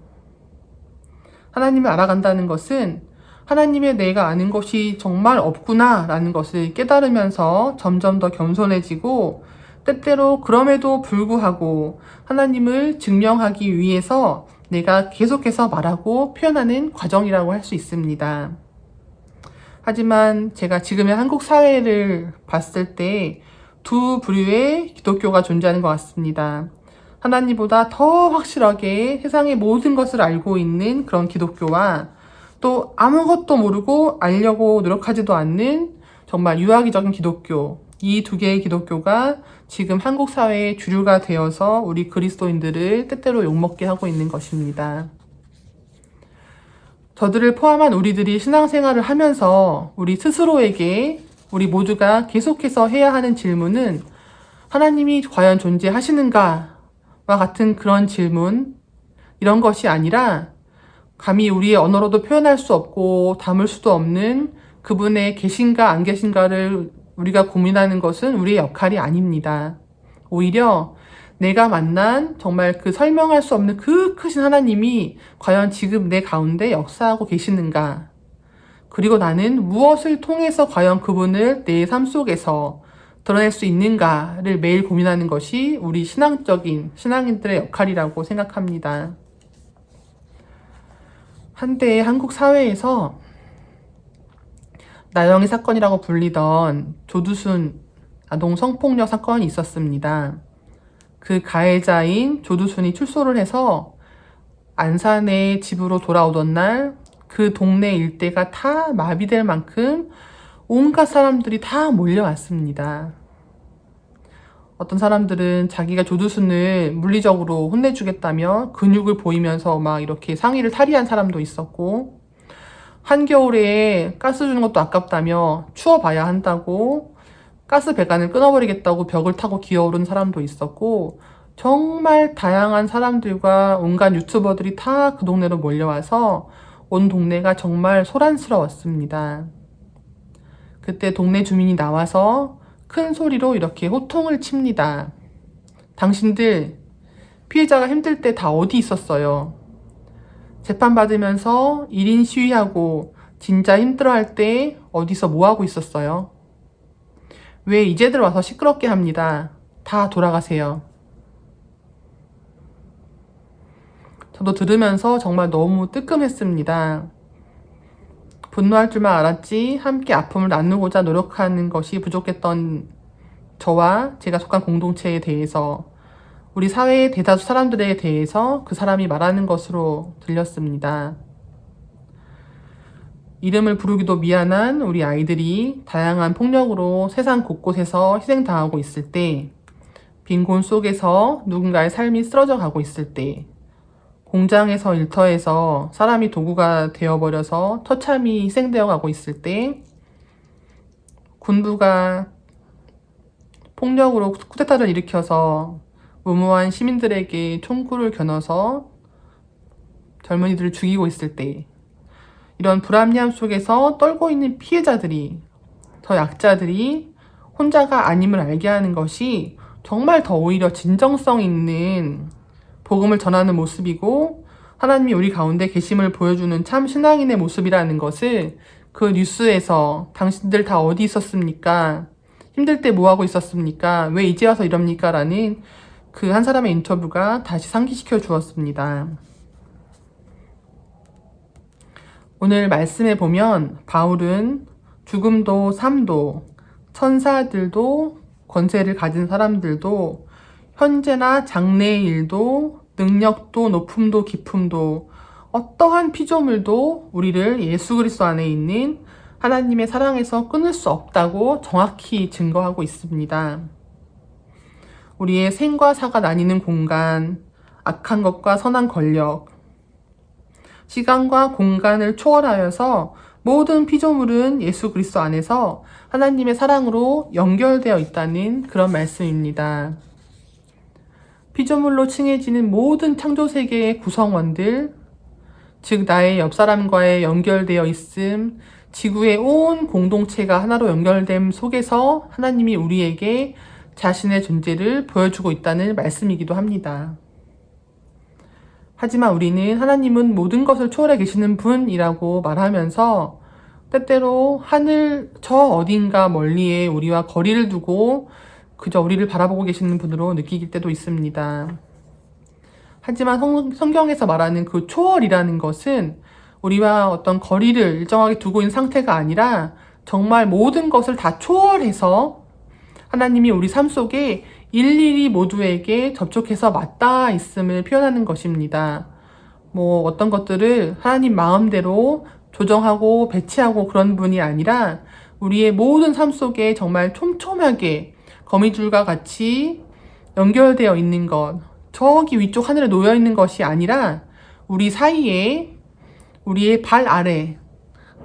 하나님을 알아간다는 것은 하나님의 내가 아는 것이 정말 없구나 라는 것을 깨달으면서 점점 더 겸손해지고 때때로 그럼에도 불구하고 하나님을 증명하기 위해서 내가 계속해서 말하고 표현하는 과정이라고 할 수 있습니다. 하지만 제가 지금의 한국 사회를 봤을 때 두 부류의 기독교가 존재하는 것 같습니다. 하나님보다 더 확실하게 세상의 모든 것을 알고 있는 그런 기독교와 또 아무것도 모르고 알려고 노력하지도 않는 정말 유아기적인 기독교, 이 두 개의 기독교가 지금 한국 사회의 주류가 되어서 우리 그리스도인들을 때때로 욕먹게 하고 있는 것입니다. 저들을 포함한 우리들이 신앙생활을 하면서 우리 스스로에게 우리 모두가 계속해서 해야 하는 질문은 하나님이 과연 존재하시는가와 같은 그런 질문, 이런 것이 아니라 감히 우리의 언어로도 표현할 수 없고 담을 수도 없는 그분의 계신가 안 계신가를 우리가 고민하는 것은 우리의 역할이 아닙니다. 오히려 내가 만난 정말 그 설명할 수 없는 그 크신 하나님이 과연 지금 내 가운데 역사하고 계시는가? 그리고 나는 무엇을 통해서 과연 그분을 내 삶 속에서 드러낼 수 있는가를 매일 고민하는 것이 우리 신앙인들의 역할이라고 생각합니다. 한때 한국 사회에서 나영이 사건이라고 불리던 조두순 아동 성폭력 사건이 있었습니다. 그 가해자인 조두순이 출소를 해서 안산의 집으로 돌아오던 날 그 동네 일대가 다 마비될 만큼 온갖 사람들이 다 몰려왔습니다. 어떤 사람들은 자기가 조두순을 물리적으로 혼내주겠다며 근육을 보이면서 막 이렇게 상의를 탈의한 사람도 있었고, 한겨울에 가스 주는 것도 아깝다며 추워봐야 한다고 가스 배관을 끊어버리겠다고 벽을 타고 기어오른 사람도 있었고, 정말 다양한 사람들과 온갖 유튜버들이 다 그 동네로 몰려와서 온 동네가 정말 소란스러웠습니다. 그때 동네 주민이 나와서 큰 소리로 이렇게 호통을 칩니다. 당신들 피해자가 힘들 때 다 어디 있었어요? 재판받으면서 1인 시위하고 진짜 힘들어할 때 어디서 뭐하고 있었어요? 왜 이제들 와서 시끄럽게 합니다. 다 돌아가세요. 저도 들으면서 정말 너무 뜨끔했습니다. 분노할 줄만 알았지 함께 아픔을 나누고자 노력하는 것이 부족했던 저와 제가 속한 공동체에 대해서, 우리 사회의 대다수 사람들에 대해서 그 사람이 말하는 것으로 들렸습니다. 이름을 부르기도 미안한 우리 아이들이 다양한 폭력으로 세상 곳곳에서 희생당하고 있을 때, 빈곤 속에서 누군가의 삶이 쓰러져 가고 있을 때, 공장에서 일터에서 사람이 도구가 되어버려서 처참히 희생되어 가고 있을 때, 군부가 폭력으로 쿠데타를 일으켜서 무모한 시민들에게 총구를 겨눠서 젊은이들을 죽이고 있을 때, 이런 불합리함 속에서 떨고 있는 피해자들이, 더 약자들이 혼자가 아님을 알게 하는 것이 정말 더 오히려 진정성 있는 복음을 전하는 모습이고 하나님이 우리 가운데 계심을 보여주는 참 신앙인의 모습이라는 것을 그 뉴스에서 당신들 다 어디 있었습니까? 힘들 때 뭐 하고 있었습니까? 왜 이제 와서 이럽니까? 라는 그 한 사람의 인터뷰가 다시 상기시켜 주었습니다. 오늘 말씀에 보면 바울은 죽음도 삶도 천사들도 권세를 가진 사람들도 현재나 장래의 일도 능력도 높음도 깊음도 어떠한 피조물도 우리를 예수 그리스도 안에 있는 하나님의 사랑에서 끊을 수 없다고 정확히 증거하고 있습니다. 우리의 생과 사가 나뉘는 공간, 악한 것과 선한 권력, 시간과 공간을 초월하여서 모든 피조물은 예수 그리스도 안에서 하나님의 사랑으로 연결되어 있다는 그런 말씀입니다. 피조물로 칭해지는 모든 창조세계의 구성원들, 즉 나의 옆사람과의 연결되어 있음, 지구의 온 공동체가 하나로 연결됨 속에서 하나님이 우리에게 자신의 존재를 보여주고 있다는 말씀이기도 합니다. 하지만 우리는 하나님은 모든 것을 초월해 계시는 분이라고 말하면서 때때로 하늘 저 어딘가 멀리에 우리와 거리를 두고 그저 우리를 바라보고 계시는 분으로 느낄 때도 있습니다. 하지만 성경에서 말하는 그 초월이라는 것은 우리와 어떤 거리를 일정하게 두고 있는 상태가 아니라 정말 모든 것을 다 초월해서 하나님이 우리 삶 속에 일일이 모두에게 접촉해서 맞닿아 있음을 표현하는 것입니다. 어떤 것들을 하나님 마음대로 조정하고 배치하고 그런 분이 아니라 우리의 모든 삶 속에 정말 촘촘하게 거미줄과 같이 연결되어 있는 것, 저기 위쪽 하늘에 놓여 있는 것이 아니라 우리 사이에, 우리의 발 아래,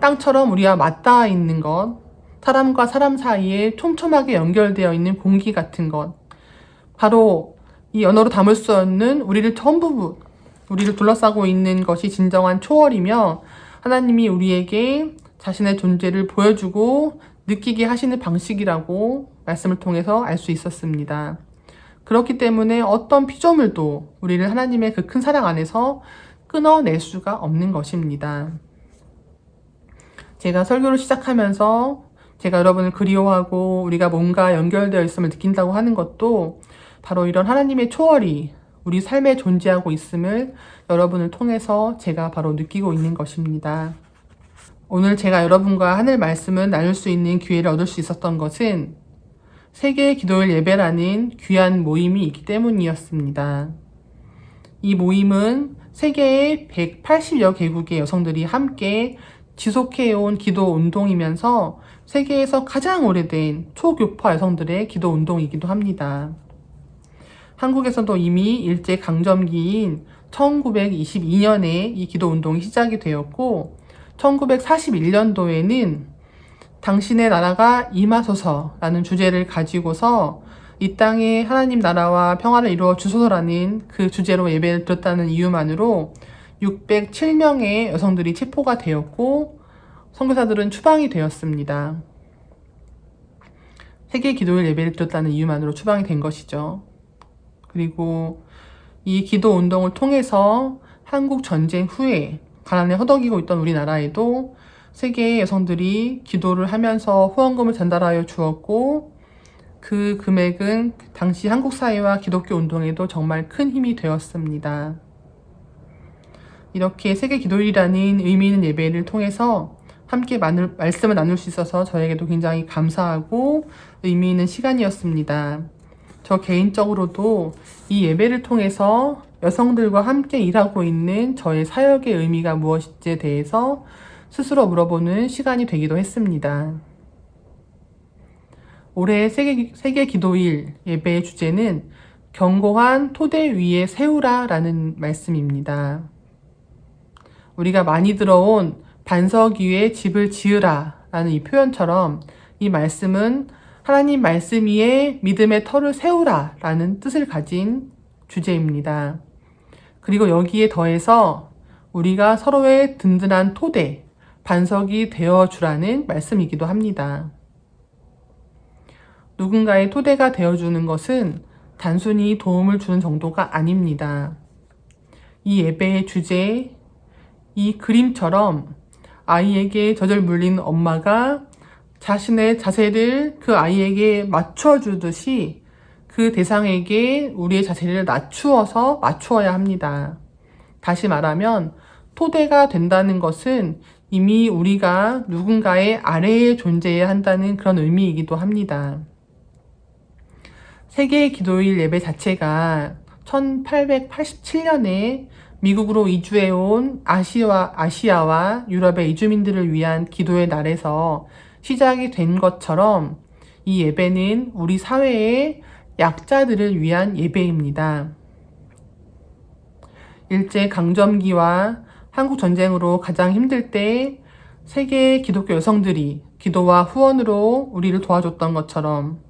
땅처럼 우리와 맞닿아 있는 것, 사람과 사람 사이에 촘촘하게 연결되어 있는 공기 같은 것, 바로 이 언어로 담을 수 없는 우리를 둘러싸고 있는 것이 진정한 초월이며 하나님이 우리에게 자신의 존재를 보여주고 느끼게 하시는 방식이라고 말씀을 통해서 알 수 있었습니다. 그렇기 때문에 어떤 피조물도 우리를 하나님의 그 큰 사랑 안에서 끊어낼 수가 없는 것입니다. 제가 설교를 시작하면서 제가 여러분을 그리워하고 우리가 뭔가 연결되어 있음을 느낀다고 하는 것도 바로 이런 하나님의 초월이 우리 삶에 존재하고 있음을 여러분을 통해서 제가 바로 느끼고 있는 것입니다. 오늘 제가 여러분과 하늘 말씀을 나눌 수 있는 기회를 얻을 수 있었던 것은 세계 기도일 예배라는 귀한 모임이 있기 때문이었습니다. 이 모임은 세계의 180여 개국의 여성들이 함께 지속해온 기도 운동이면서 세계에서 가장 오래된 초교파 여성들의 기도 운동이기도 합니다. 한국에서도 이미 일제강점기인 1922년에 이 기도 운동이 시작이 되었고 1941년도에는 당신의 나라가 임하소서라는 주제를 가지고서 이 땅에 하나님 나라와 평화를 이루어 주소서라는 그 주제로 예배를 드렸다는 이유만으로 607명의 여성들이 체포가 되었고 선교사들은 추방이 되었습니다. 세계 기도일 예배를 드렸다는 이유만으로 추방이 된 것이죠. 그리고 이 기도 운동을 통해서 한국 전쟁 후에 가난에 허덕이고 있던 우리나라에도 세계의 여성들이 기도를 하면서 후원금을 전달하여 주었고 그 금액은 당시 한국 사회와 기독교 운동에도 정말 큰 힘이 되었습니다. 이렇게 세계 기도일이라는 의미 있는 예배를 통해서 함께 말씀을 나눌 수 있어서 저에게도 굉장히 감사하고 의미 있는 시간이었습니다. 저 개인적으로도 이 예배를 통해서 여성들과 함께 일하고 있는 저의 사역의 의미가 무엇인지에 대해서 스스로 물어보는 시간이 되기도 했습니다. 올해 세계 기도일 예배의 주제는 견고한 토대 위에 세우라라는 말씀입니다. 우리가 많이 들어온 반석 위에 집을 지으라라는 이 표현처럼 이 말씀은 하나님 말씀 위에 믿음의 터를 세우라라는 뜻을 가진 주제입니다. 그리고 여기에 더해서 우리가 서로의 든든한 토대, 반석이 되어주라는 말씀이기도 합니다. 누군가의 토대가 되어주는 것은 단순히 도움을 주는 정도가 아닙니다. 이 예배의 주제, 이 그림처럼 아이에게 젖을 물린 엄마가 자신의 자세를 그 아이에게 맞춰주듯이 그 대상에게 우리의 자세를 맞추어야 합니다. 다시 말하면 토대가 된다는 것은 이미 우리가 누군가의 아래에 존재해야 한다는 그런 의미이기도 합니다. 세계 기도일 예배 자체가 1887년에 미국으로 이주해온 아시아와 유럽의 이주민들을 위한 기도의 날에서 시작이 된 것처럼 이 예배는 우리 사회의 약자들을 위한 예배입니다. 일제 강점기와 한국 전쟁으로 가장 힘들 때 세계 기독교 여성들이 기도와 후원으로 우리를 도와줬던 것처럼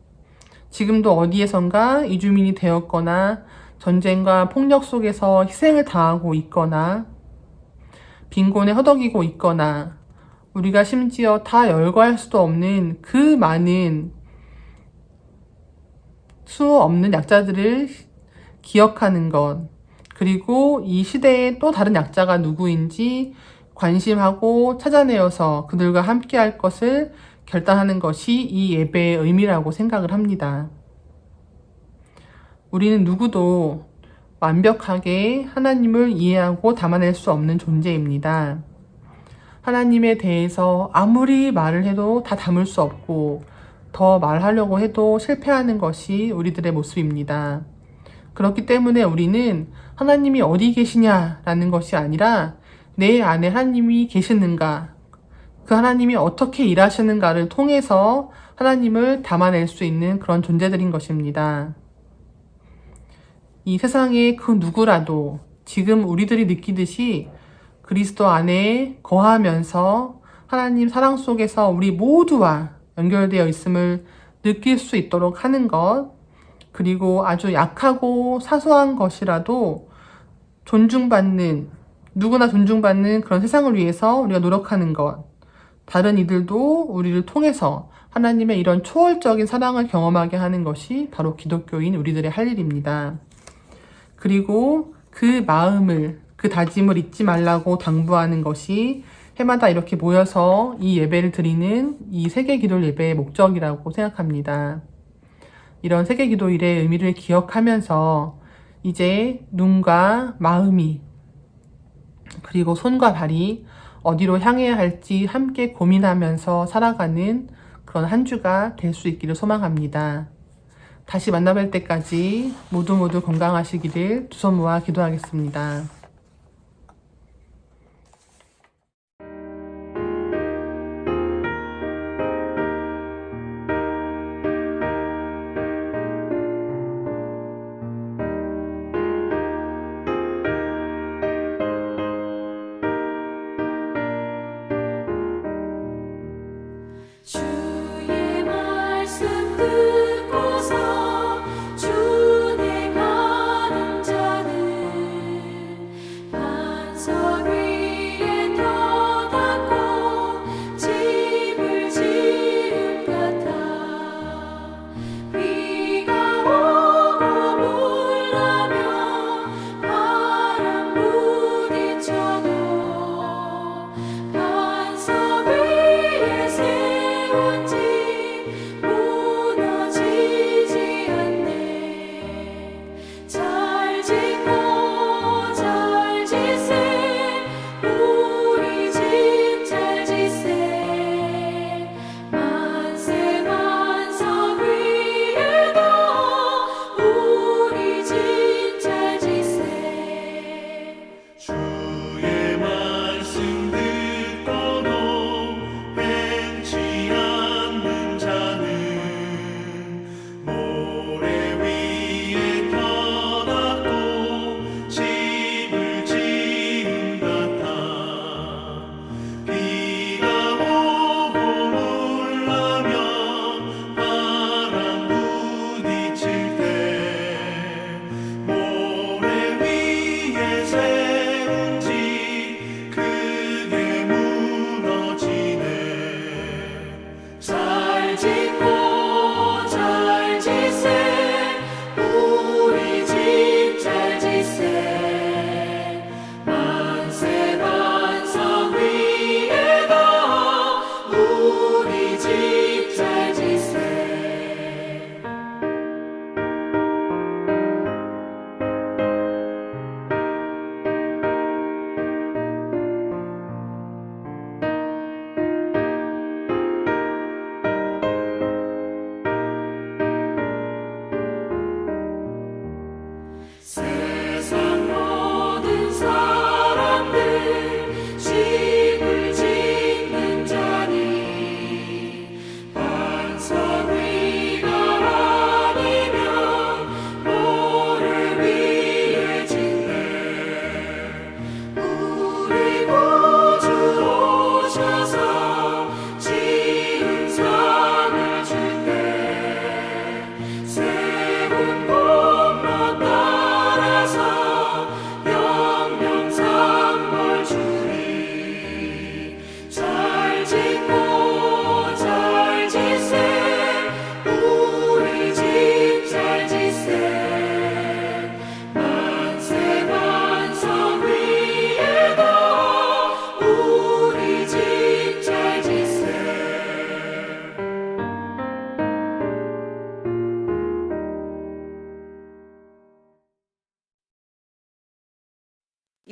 지금도 어디에선가 이주민이 되었거나 전쟁과 폭력 속에서 희생을 당하고 있거나 빈곤에 허덕이고 있거나 우리가 심지어 다 열거할 수도 없는 그 많은 수 없는 약자들을 기억하는 것, 그리고 이 시대에 또 다른 약자가 누구인지 관심하고 찾아내어서 그들과 함께 할 것을 결단하는 것이 이 예배의 의미라고 생각을 합니다. 우리는 누구도 완벽하게 하나님을 이해하고 담아낼 수 없는 존재입니다. 하나님에 대해서 아무리 말을 해도 다 담을 수 없고 더 말하려고 해도 실패하는 것이 우리들의 모습입니다. 그렇기 때문에 우리는 하나님이 어디 계시냐라는 것이 아니라 내 안에 하나님이 계시는가, 그 하나님이 어떻게 일하시는가를 통해서 하나님을 담아낼 수 있는 그런 존재들인 것입니다. 이 세상의 그 누구라도 지금 우리들이 느끼듯이 그리스도 안에 거하면서 하나님 사랑 속에서 우리 모두와 연결되어 있음을 느낄 수 있도록 하는 것, 그리고 아주 약하고 사소한 것이라도 누구나 존중받는 그런 세상을 위해서 우리가 노력하는 것, 다른 이들도 우리를 통해서 하나님의 이런 초월적인 사랑을 경험하게 하는 것이 바로 기독교인 우리들의 할 일입니다. 그리고 그 마음을, 그 다짐을 잊지 말라고 당부하는 것이 해마다 이렇게 모여서 이 예배를 드리는 이 세계기도 예배의 목적이라고 생각합니다. 이런 세계기도일의 의미를 기억하면서 이제 눈과 마음이 그리고 손과 발이 어디로 향해야 할지 함께 고민하면서 살아가는 그런 한 주가 될 수 있기를 소망합니다. 다시 만나뵐 때까지 모두 건강하시기를 두 손 모아 기도하겠습니다. 주의 말씀 듣고서 주내 가는 자는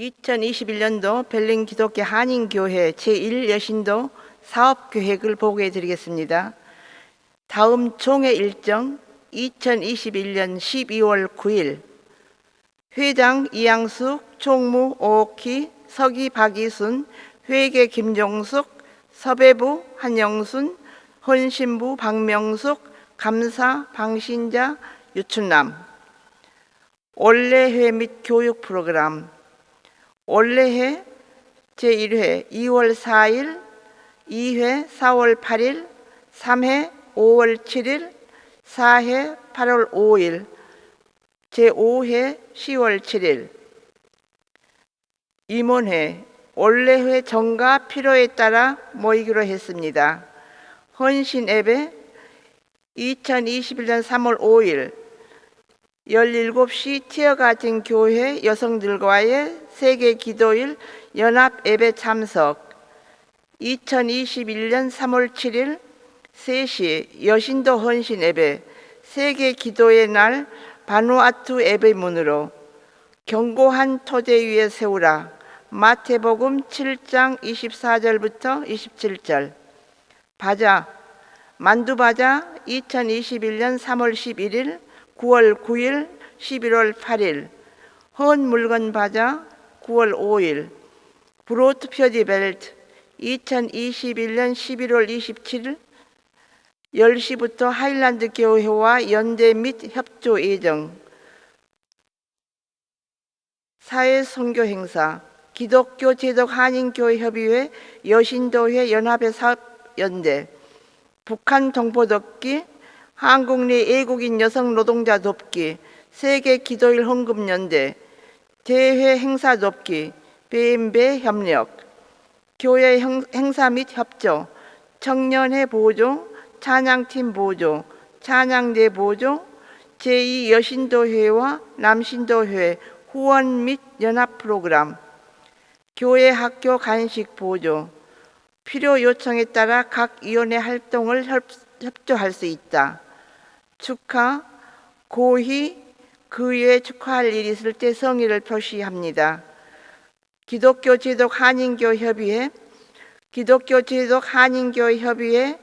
2021년도 벨린 기독교 한인교회 제1여신도 사업계획을 보고해 드리겠습니다. 다음 총회 일정 2021년 12월 9일 회장 이양숙, 총무 오옥희, 서기 박이순, 회계 김종숙, 섭외부 한영순, 헌신부 박명숙, 감사 방신자 유춘남. 올해회 및 교육 프로그램. 올해회 제1회 2월 4일, 2회 4월 8일, 3회 5월 7일, 4회 8월 5일, 제5회 10월 7일. 임원회, 올해회 정가 필요에 따라 모이기로 했습니다. 헌신예배 2021년 3월 5일 17시 티어가진 교회 여성들과의 세계 기도일 연합 예배 참석. 2021년 3월 7일 3시 여신도 헌신 예배 세계 기도의 날 바누아투 예배문으로 견고한 토대 위에 세우라. 마태복음 7장 24절부터 27절. 바자, 만두바자 2021년 3월 11일, 9월 9일, 11월 8일. 헌 물건 바자 9월 5일. 브로트 표지 벨트 2021년 11월 27일 10시부터 하일란드 교회와 연대 및 협조 예정. 사회 선교 행사 기독교 제독 한인교회 협의회 여신도회 연합회 사업연대 북한 동포 돕기 한국 내 외국인 여성 노동자 돕기 세계 기도일 헌금연대 대회 행사 돕기 배임배 협력 교회 행사 및 협조 청년회 보조 찬양팀 보조 찬양대 보조 제2여신도회와 남신도회 후원 및 연합 프로그램 교회 학교 간식 보조 필요 요청에 따라 각 위원회 활동을 협조할 수 있다. 축하, 고희, 그 외에 축하할 일이 있을 때 성의를 표시합니다. 기독교 제독 한인교 협의회 기독교 제독 한인교 협의회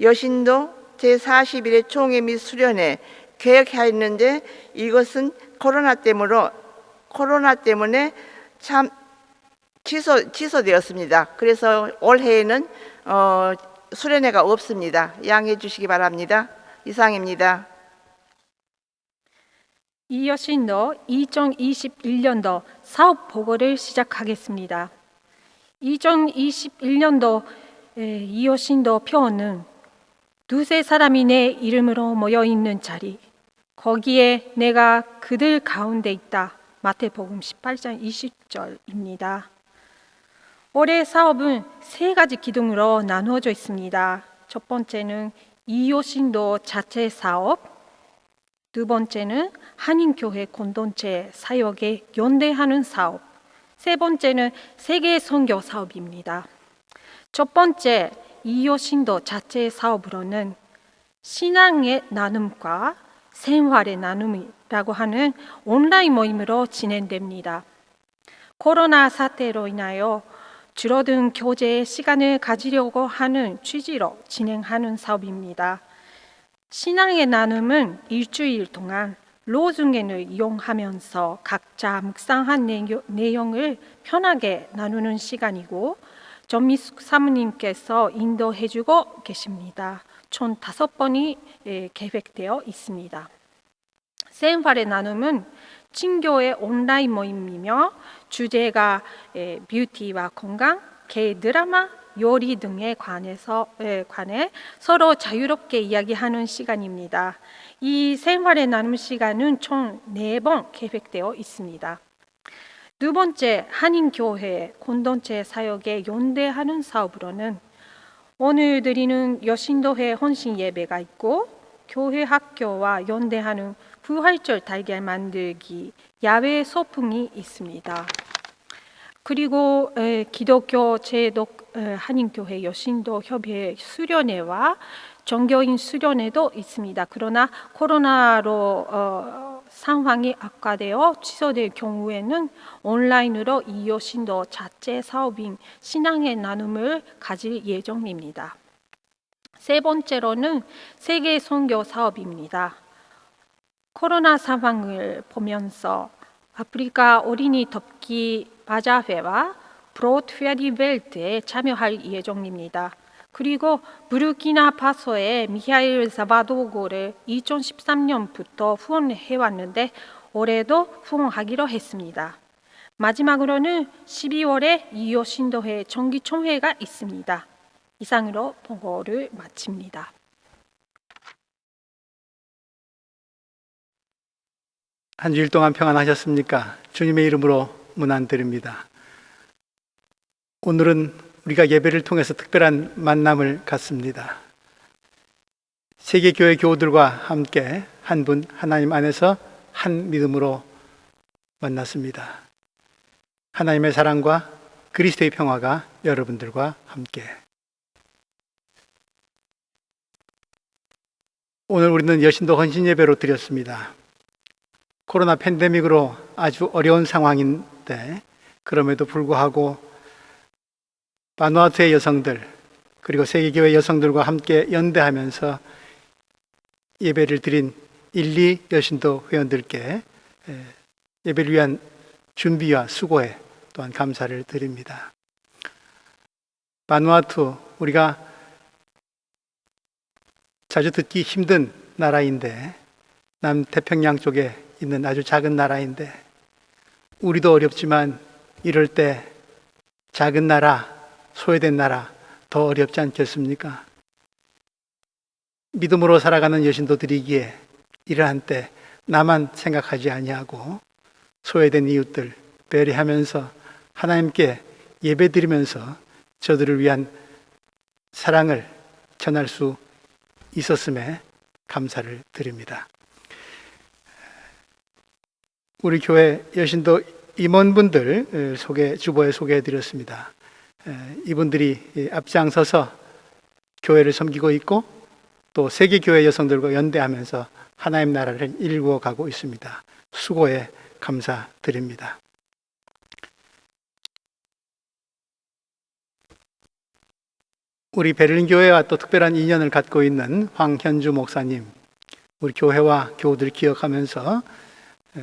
여신도 제41회 총회 및 수련회 계획하였는데 이것은 코로나 때문에 참 취소되었습니다. 그래서 올해에는 수련회가 없습니다. 양해해 주시기 바랍니다. 이상입니다. 이 여신도 2021년도 사업 보고를 시작하겠습니다. 2021년도 이 여신도 표는 두세 사람이 내 이름으로 모여 있는 자리, 거기에 내가 그들 가운데 있다. 마태복음 18장 20절입니다. 올해 사업은 세 가지 기둥으로 나누어져 있습니다. 첫 번째는 이요신도 자체 사업, 두 번째는 한인교회 공동체 사역에 연대하는 사업, 세 번째는 세계 선교 사업입니다. 첫 번째 이요신도 자체 사업으로는 신앙의 나눔과 생활의 나눔이라고 하는 온라인 모임으로 진행됩니다. 코로나 사태로 인하여 줄어든 교제의 시간을 가지려고 하는 취지로 진행하는 사업입니다. 신앙의 나눔은 일주일 동안 로중엔을 이용하면서 각자 묵상한 내용을 편하게 나누는 시간이고 전미숙 사모님께서 인도해주고 계십니다. 총 5번이 계획되어 있습니다. 생활의 나눔은 친교의 온라인 모임이며 주제가 뷰티와 건강, K-드라마, 요리 등에 관해 서로 자유롭게 이야기하는 시간입니다. 이 생활의 나눔 시간은 총 4번 계획되어 있습니다. 두 번째, 한인교회 공동체 사역에 연대하는 사업으로는 오늘 드리는 여신도회 헌신 예배가 있고 교회 학교와 연대하는 부활절 달걀 만들기 야외 소풍이 있습니다. 그리고 기독교 제독 한인교회 여신도 협의회 수련회와 종교인 수련회도 있습니다. 그러나 코로나로 상황이 악화되어 취소될 경우에는 온라인으로 이 여신도 자체 사업인 신앙의 나눔을 가질 예정입니다. 세 번째로는 세계 선교 사업입니다. 코로나 상황을 보면서 아프리카 어린이 돕기 바자회와 브로드페디벨트에 참여할 예정입니다. 그리고 부르키나파소의 미하일 사바도고를 2013년부터 후원해왔는데 올해도 후원하기로 했습니다. 마지막으로는 12월에 이여신도회 정기총회가 있습니다. 이상으로 보고를 마칩니다. 한 주일 동안 평안하셨습니까? 주님의 이름으로 문안드립니다. 오늘은 우리가 예배를 통해서 특별한 만남을 갖습니다. 세계교회 교우들과 함께 한 분 하나님 안에서 한 믿음으로 만났습니다. 하나님의 사랑과 그리스도의 평화가 여러분들과 함께. 오늘 우리는 여신도 헌신 예배로 드렸습니다. 코로나 팬데믹으로 아주 어려운 상황인데 그럼에도 불구하고 바누아투의 여성들 그리고 세계교회 여성들과 함께 연대하면서 예배를 드린 1, 2 여신도 회원들께 예배를 위한 준비와 수고에 또한 감사를 드립니다. 바누아투, 우리가 자주 듣기 힘든 나라인데 남태평양 쪽에 있는 아주 작은 나라인데 우리도 어렵지만 이럴 때 작은 나라, 소외된 나라 더 어렵지 않겠습니까? 믿음으로 살아가는 여신도들이기에 이러한 때 나만 생각하지 아니하고 소외된 이웃들 배려하면서 하나님께 예배드리면서 저들을 위한 사랑을 전할 수 있었음에 감사를 드립니다. 우리 교회 여신도 임원분들 주보에 소개해드렸습니다. 이분들이 앞장서서 교회를 섬기고 있고 또 세계교회 여성들과 연대하면서 하나님 나라를 일구어 가고 있습니다. 수고에 감사드립니다. 우리 베를린 교회와 또 특별한 인연을 갖고 있는 황현주 목사님, 우리 교회와 교우들 기억하면서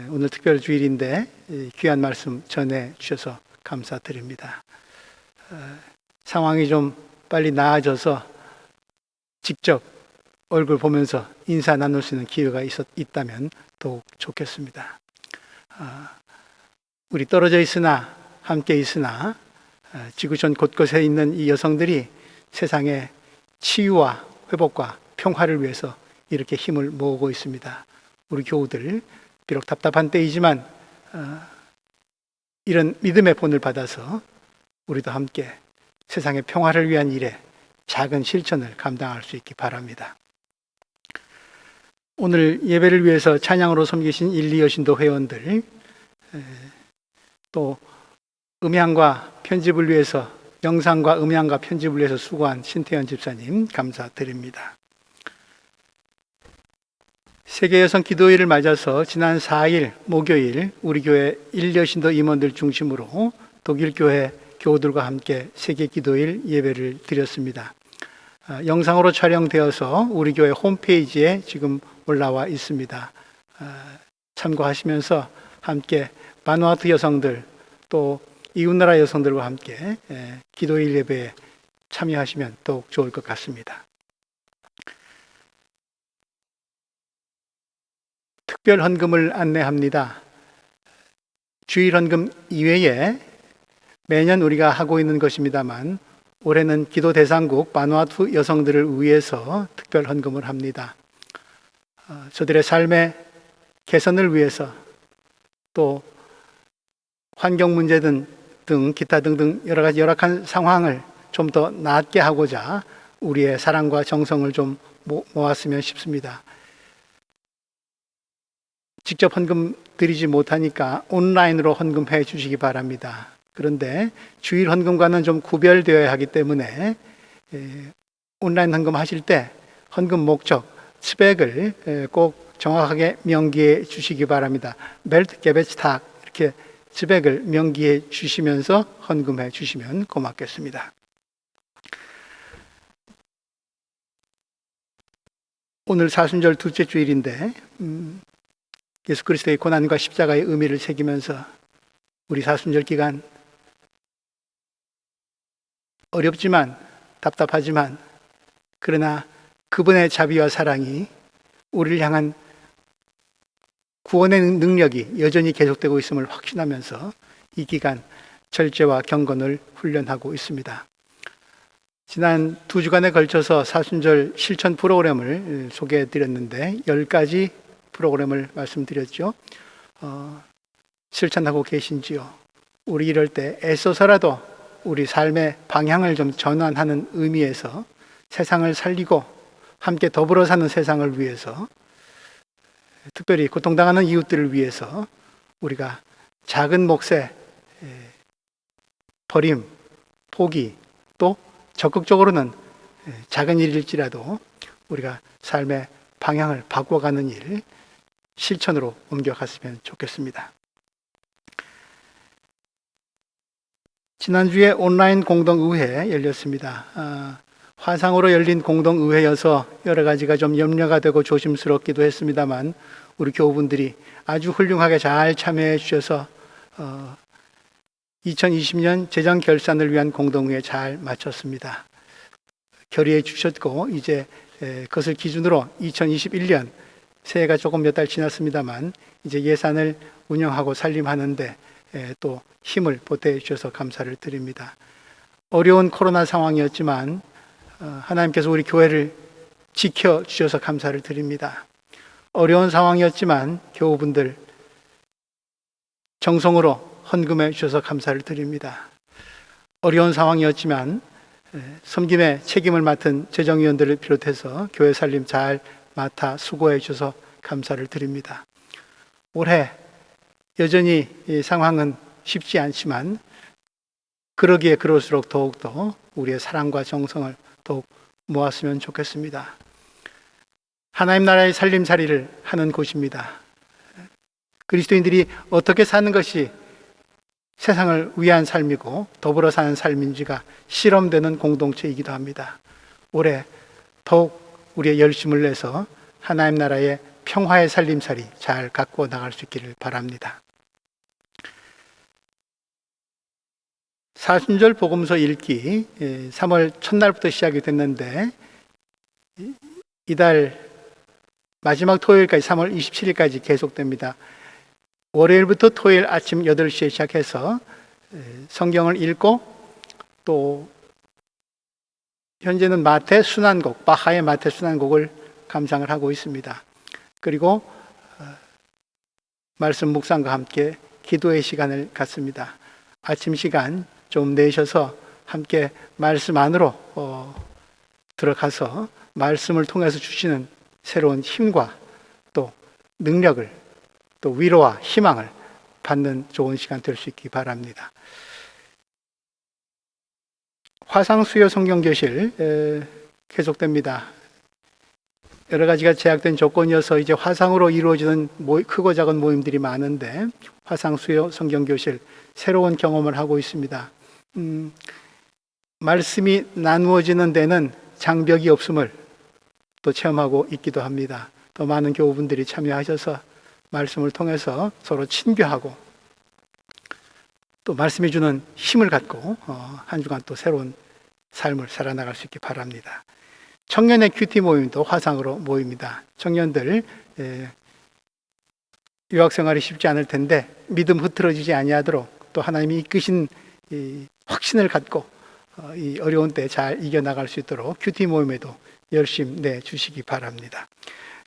오늘 특별 주일인데 귀한 말씀 전해 주셔서 감사드립니다. 상황이 좀 빨리 나아져서 직접 얼굴 보면서 인사 나눌 수 있는 기회가 있다면 더욱 좋겠습니다. 우리 떨어져 있으나 함께 있으나 지구촌 곳곳에 있는 이 여성들이 세상의 치유와 회복과 평화를 위해서 이렇게 힘을 모으고 있습니다. 우리 교우들 비록 답답한 때이지만 이런 믿음의 본을 받아서 우리도 함께 세상의 평화를 위한 일에 작은 실천을 감당할 수 있기 바랍니다. 오늘 예배를 위해서 찬양으로 섬기신 1, 2 여신도 회원들, 또 음향과 편집을 위해서 영상과 음향과 편집을 위해서 수고한 신태현 집사님 감사드립니다. 세계여성 기도일을 맞아서 지난 4일 목요일 우리 교회 1여신도 임원들 중심으로 독일교회 교우들과 함께 세계 기도일 예배를 드렸습니다. 영상으로 촬영되어서 우리 교회 홈페이지에 지금 올라와 있습니다. 참고하시면서 함께 바누아투 여성들 또 이웃나라 여성들과 함께 기도일 예배에 참여하시면 더욱 좋을 것 같습니다. 특별 헌금을 안내합니다. 주일 헌금 이외에 매년 우리가 하고 있는 것입니다만 올해는 기도 대상국 바누아투 여성들을 위해서 특별 헌금을 합니다. 저들의 삶의 개선을 위해서 또 환경 문제 등 기타 등등 여러 가지 열악한 상황을 좀 더 나았게 하고자 우리의 사랑과 정성을 좀 모았으면 싶습니다. 직접 헌금 드리지 못하니까 온라인으로 헌금해 주시기 바랍니다. 그런데 주일 헌금과는 좀 구별되어야 하기 때문에 온라인 헌금 하실 때 헌금 목적, 스펙을 꼭 정확하게 명기해 주시기 바랍니다. 벨트 게베츠탁 이렇게 지백을 명기해 주시면서 헌금해 주시면 고맙겠습니다. 오늘 사순절 둘째 주일인데 예수 그리스도의 고난과 십자가의 의미를 새기면서 우리 사순절 기간 어렵지만 답답하지만 그러나 그분의 자비와 사랑이 우리를 향한 구원의 능력이 여전히 계속되고 있음을 확신하면서 이 기간 절제와 경건을 훈련하고 있습니다. 지난 2주간에 걸쳐서 사순절 실천 프로그램을 소개해 드렸는데 10가지 프로그램을 말씀드렸죠. 실천하고 계신지요? 우리 이럴 때 애써서라도 우리 삶의 방향을 좀 전환하는 의미에서 세상을 살리고 함께 더불어 사는 세상을 위해서 특별히 고통당하는 이웃들을 위해서 우리가 작은 몫의 버림, 포기 또 적극적으로는 작은 일일지라도 우리가 삶의 방향을 바꿔가는 일 실천으로 옮겨갔으면 좋겠습니다. 지난주에 온라인 공동의회 열렸습니다. 화상으로 열린 공동의회여서 여러 가지가 좀 염려가 되고 조심스럽기도 했습니다만 우리 교우분들이 아주 훌륭하게 잘 참여해 주셔서 2020년 재정 결산을 위한 공동회에 잘 마쳤습니다. 결의해 주셨고 이제 그것을 기준으로 2021년 새해가 조금 몇 달 지났습니다만 이제 예산을 운영하고 살림하는데 또 힘을 보태 주셔서 감사를 드립니다. 어려운 코로나 상황이었지만 하나님께서 우리 교회를 지켜주셔서 감사를 드립니다. 어려운 상황이었지만 교우분들 정성으로 헌금해 주셔서 감사를 드립니다. 어려운 상황이었지만 섬김의 책임을 맡은 재정위원들을 비롯해서 교회 살림 잘 맡아 수고해 주셔서 감사를 드립니다. 올해 여전히 이 상황은 쉽지 않지만 그러기에 그럴수록 더욱더 우리의 사랑과 정성을 더욱 모았으면 좋겠습니다. 하나님 나라의 살림살이를 하는 곳입니다. 그리스도인들이 어떻게 사는 것이 세상을 위한 삶이고 더불어 사는 삶인지가 실험되는 공동체이기도 합니다. 올해 더욱 우리의 열심을 내서 하나님 나라의 평화의 살림살이 잘 갖고 나갈 수 있기를 바랍니다. 사순절 복음서 읽기 3월 첫날부터 시작이 됐는데 이달 마지막 토요일까지 3월 27일까지 계속됩니다. 월요일부터 토요일 아침 8시에 시작해서 성경을 읽고 또 현재는 마태 순환곡, 바하의 마태 순환곡을 감상을 하고 있습니다. 그리고 말씀 묵상과 함께 기도의 시간을 갖습니다. 아침 시간 좀 내셔서 함께 말씀 안으로 들어가서 말씀을 통해서 주시는 새로운 힘과 또 능력을 또 위로와 희망을 받는 좋은 시간 될 수 있기 바랍니다. 화상수요 성경교실 계속됩니다. 여러 가지가 제약된 조건이어서 이제 화상으로 이루어지는 크고 작은 모임들이 많은데 화상수요 성경교실 새로운 경험을 하고 있습니다. 말씀이 나누어지는 데는 장벽이 없음을 또 체험하고 있기도 합니다. 또 많은 교우분들이 참여하셔서 말씀을 통해서 서로 친교하고 또 말씀해 주는 힘을 갖고 한 주간 또 새로운 삶을 살아나갈 수 있기 바랍니다. 청년의 큐티 모임도 화상으로 모입니다. 청년들 유학생활이 쉽지 않을 텐데 믿음 흐트러지지 아니하도록 또 하나님이 이끄신 이 확신을 갖고 이 어려운 때 잘 이겨나갈 수 있도록 큐티 모임에도 열심 내주시기 바랍니다.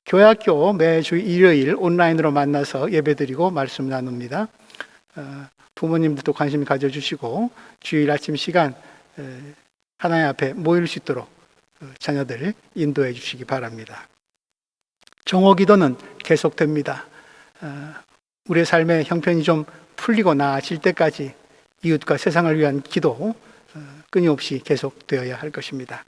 교회학교 매주 일요일 온라인으로 만나서 예배드리고 말씀 나눕니다. 부모님들도 관심 가져주시고 주일 아침 시간 하나님 앞에 모일 수 있도록 자녀들 인도해 주시기 바랍니다. 정오기도는 계속됩니다. 우리의 삶의 형편이 좀 풀리고 나아질 때까지 이웃과 세상을 위한 기도 끊임없이 계속되어야 할 것입니다.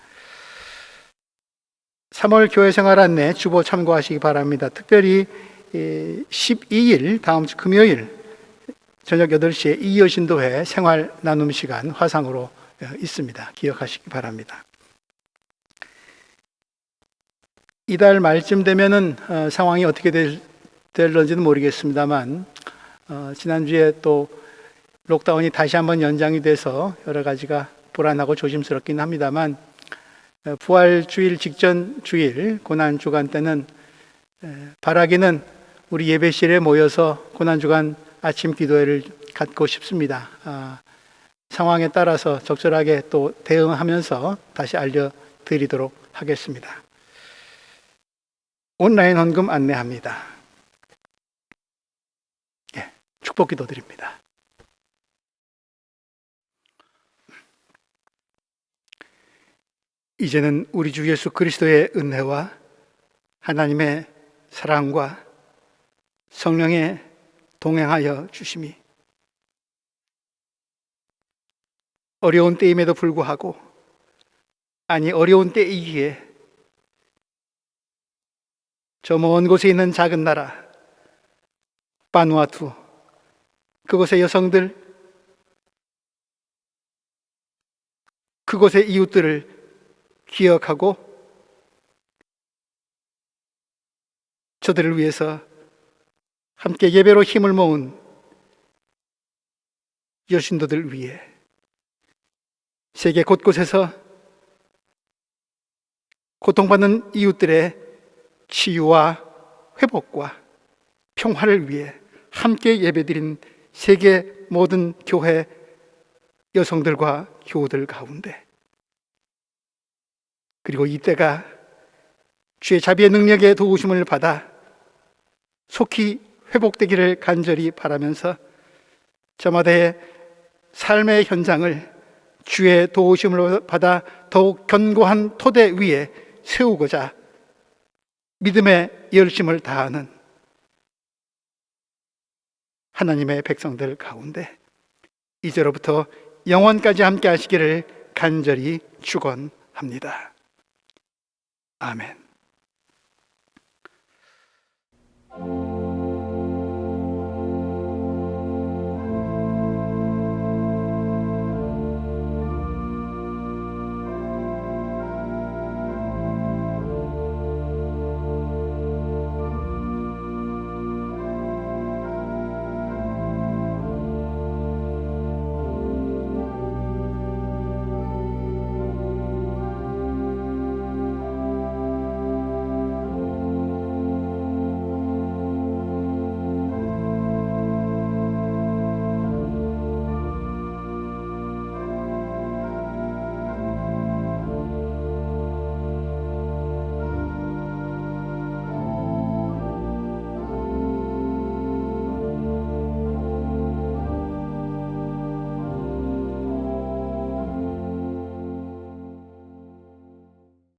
3월 교회 생활 안내 주보 참고하시기 바랍니다. 특별히 12일 다음 주 금요일 저녁 8시에 이여신도회 생활 나눔 시간 화상으로 있습니다. 기억하시기 바랍니다. 이달 말쯤 되면은 상황이 어떻게 될런지는 모르겠습니다만 지난주에 또 록다운이 다시 한번 연장이 돼서 여러 가지가 불안하고 조심스럽긴 합니다만 부활 주일 직전 주일 고난 주간 때는 바라기는 우리 예배실에 모여서 고난 주간 아침 기도회를 갖고 싶습니다. 상황에 따라서 적절하게 또 대응하면서 다시 알려드리도록 하겠습니다. 온라인 헌금 안내합니다. 축복 기도 드립니다. 이제는 우리 주 예수 그리스도의 은혜와 하나님의 사랑과 성령의 동행하여 주심이 어려운 때임에도 불구하고 어려운 때이기에 저 먼 곳에 있는 작은 나라 바누아투 그곳의 여성들 그곳의 이웃들을 기억하고 저들을 위해서 함께 예배로 힘을 모은 여신도들 위해 세계 곳곳에서 고통받는 이웃들의 치유와 회복과 평화를 위해 함께 예배드린 세계 모든 교회 여성들과 교우들 가운데 그리고 이때가 주의 자비의 능력의 도우심을 받아 속히 회복되기를 간절히 바라면서 저마다의 삶의 현장을 주의 도우심을 받아 더욱 견고한 토대 위에 세우고자 믿음의 열심을 다하는 하나님의 백성들 가운데 이제로부터 영원까지 함께 하시기를 간절히 축원합니다. 아멘.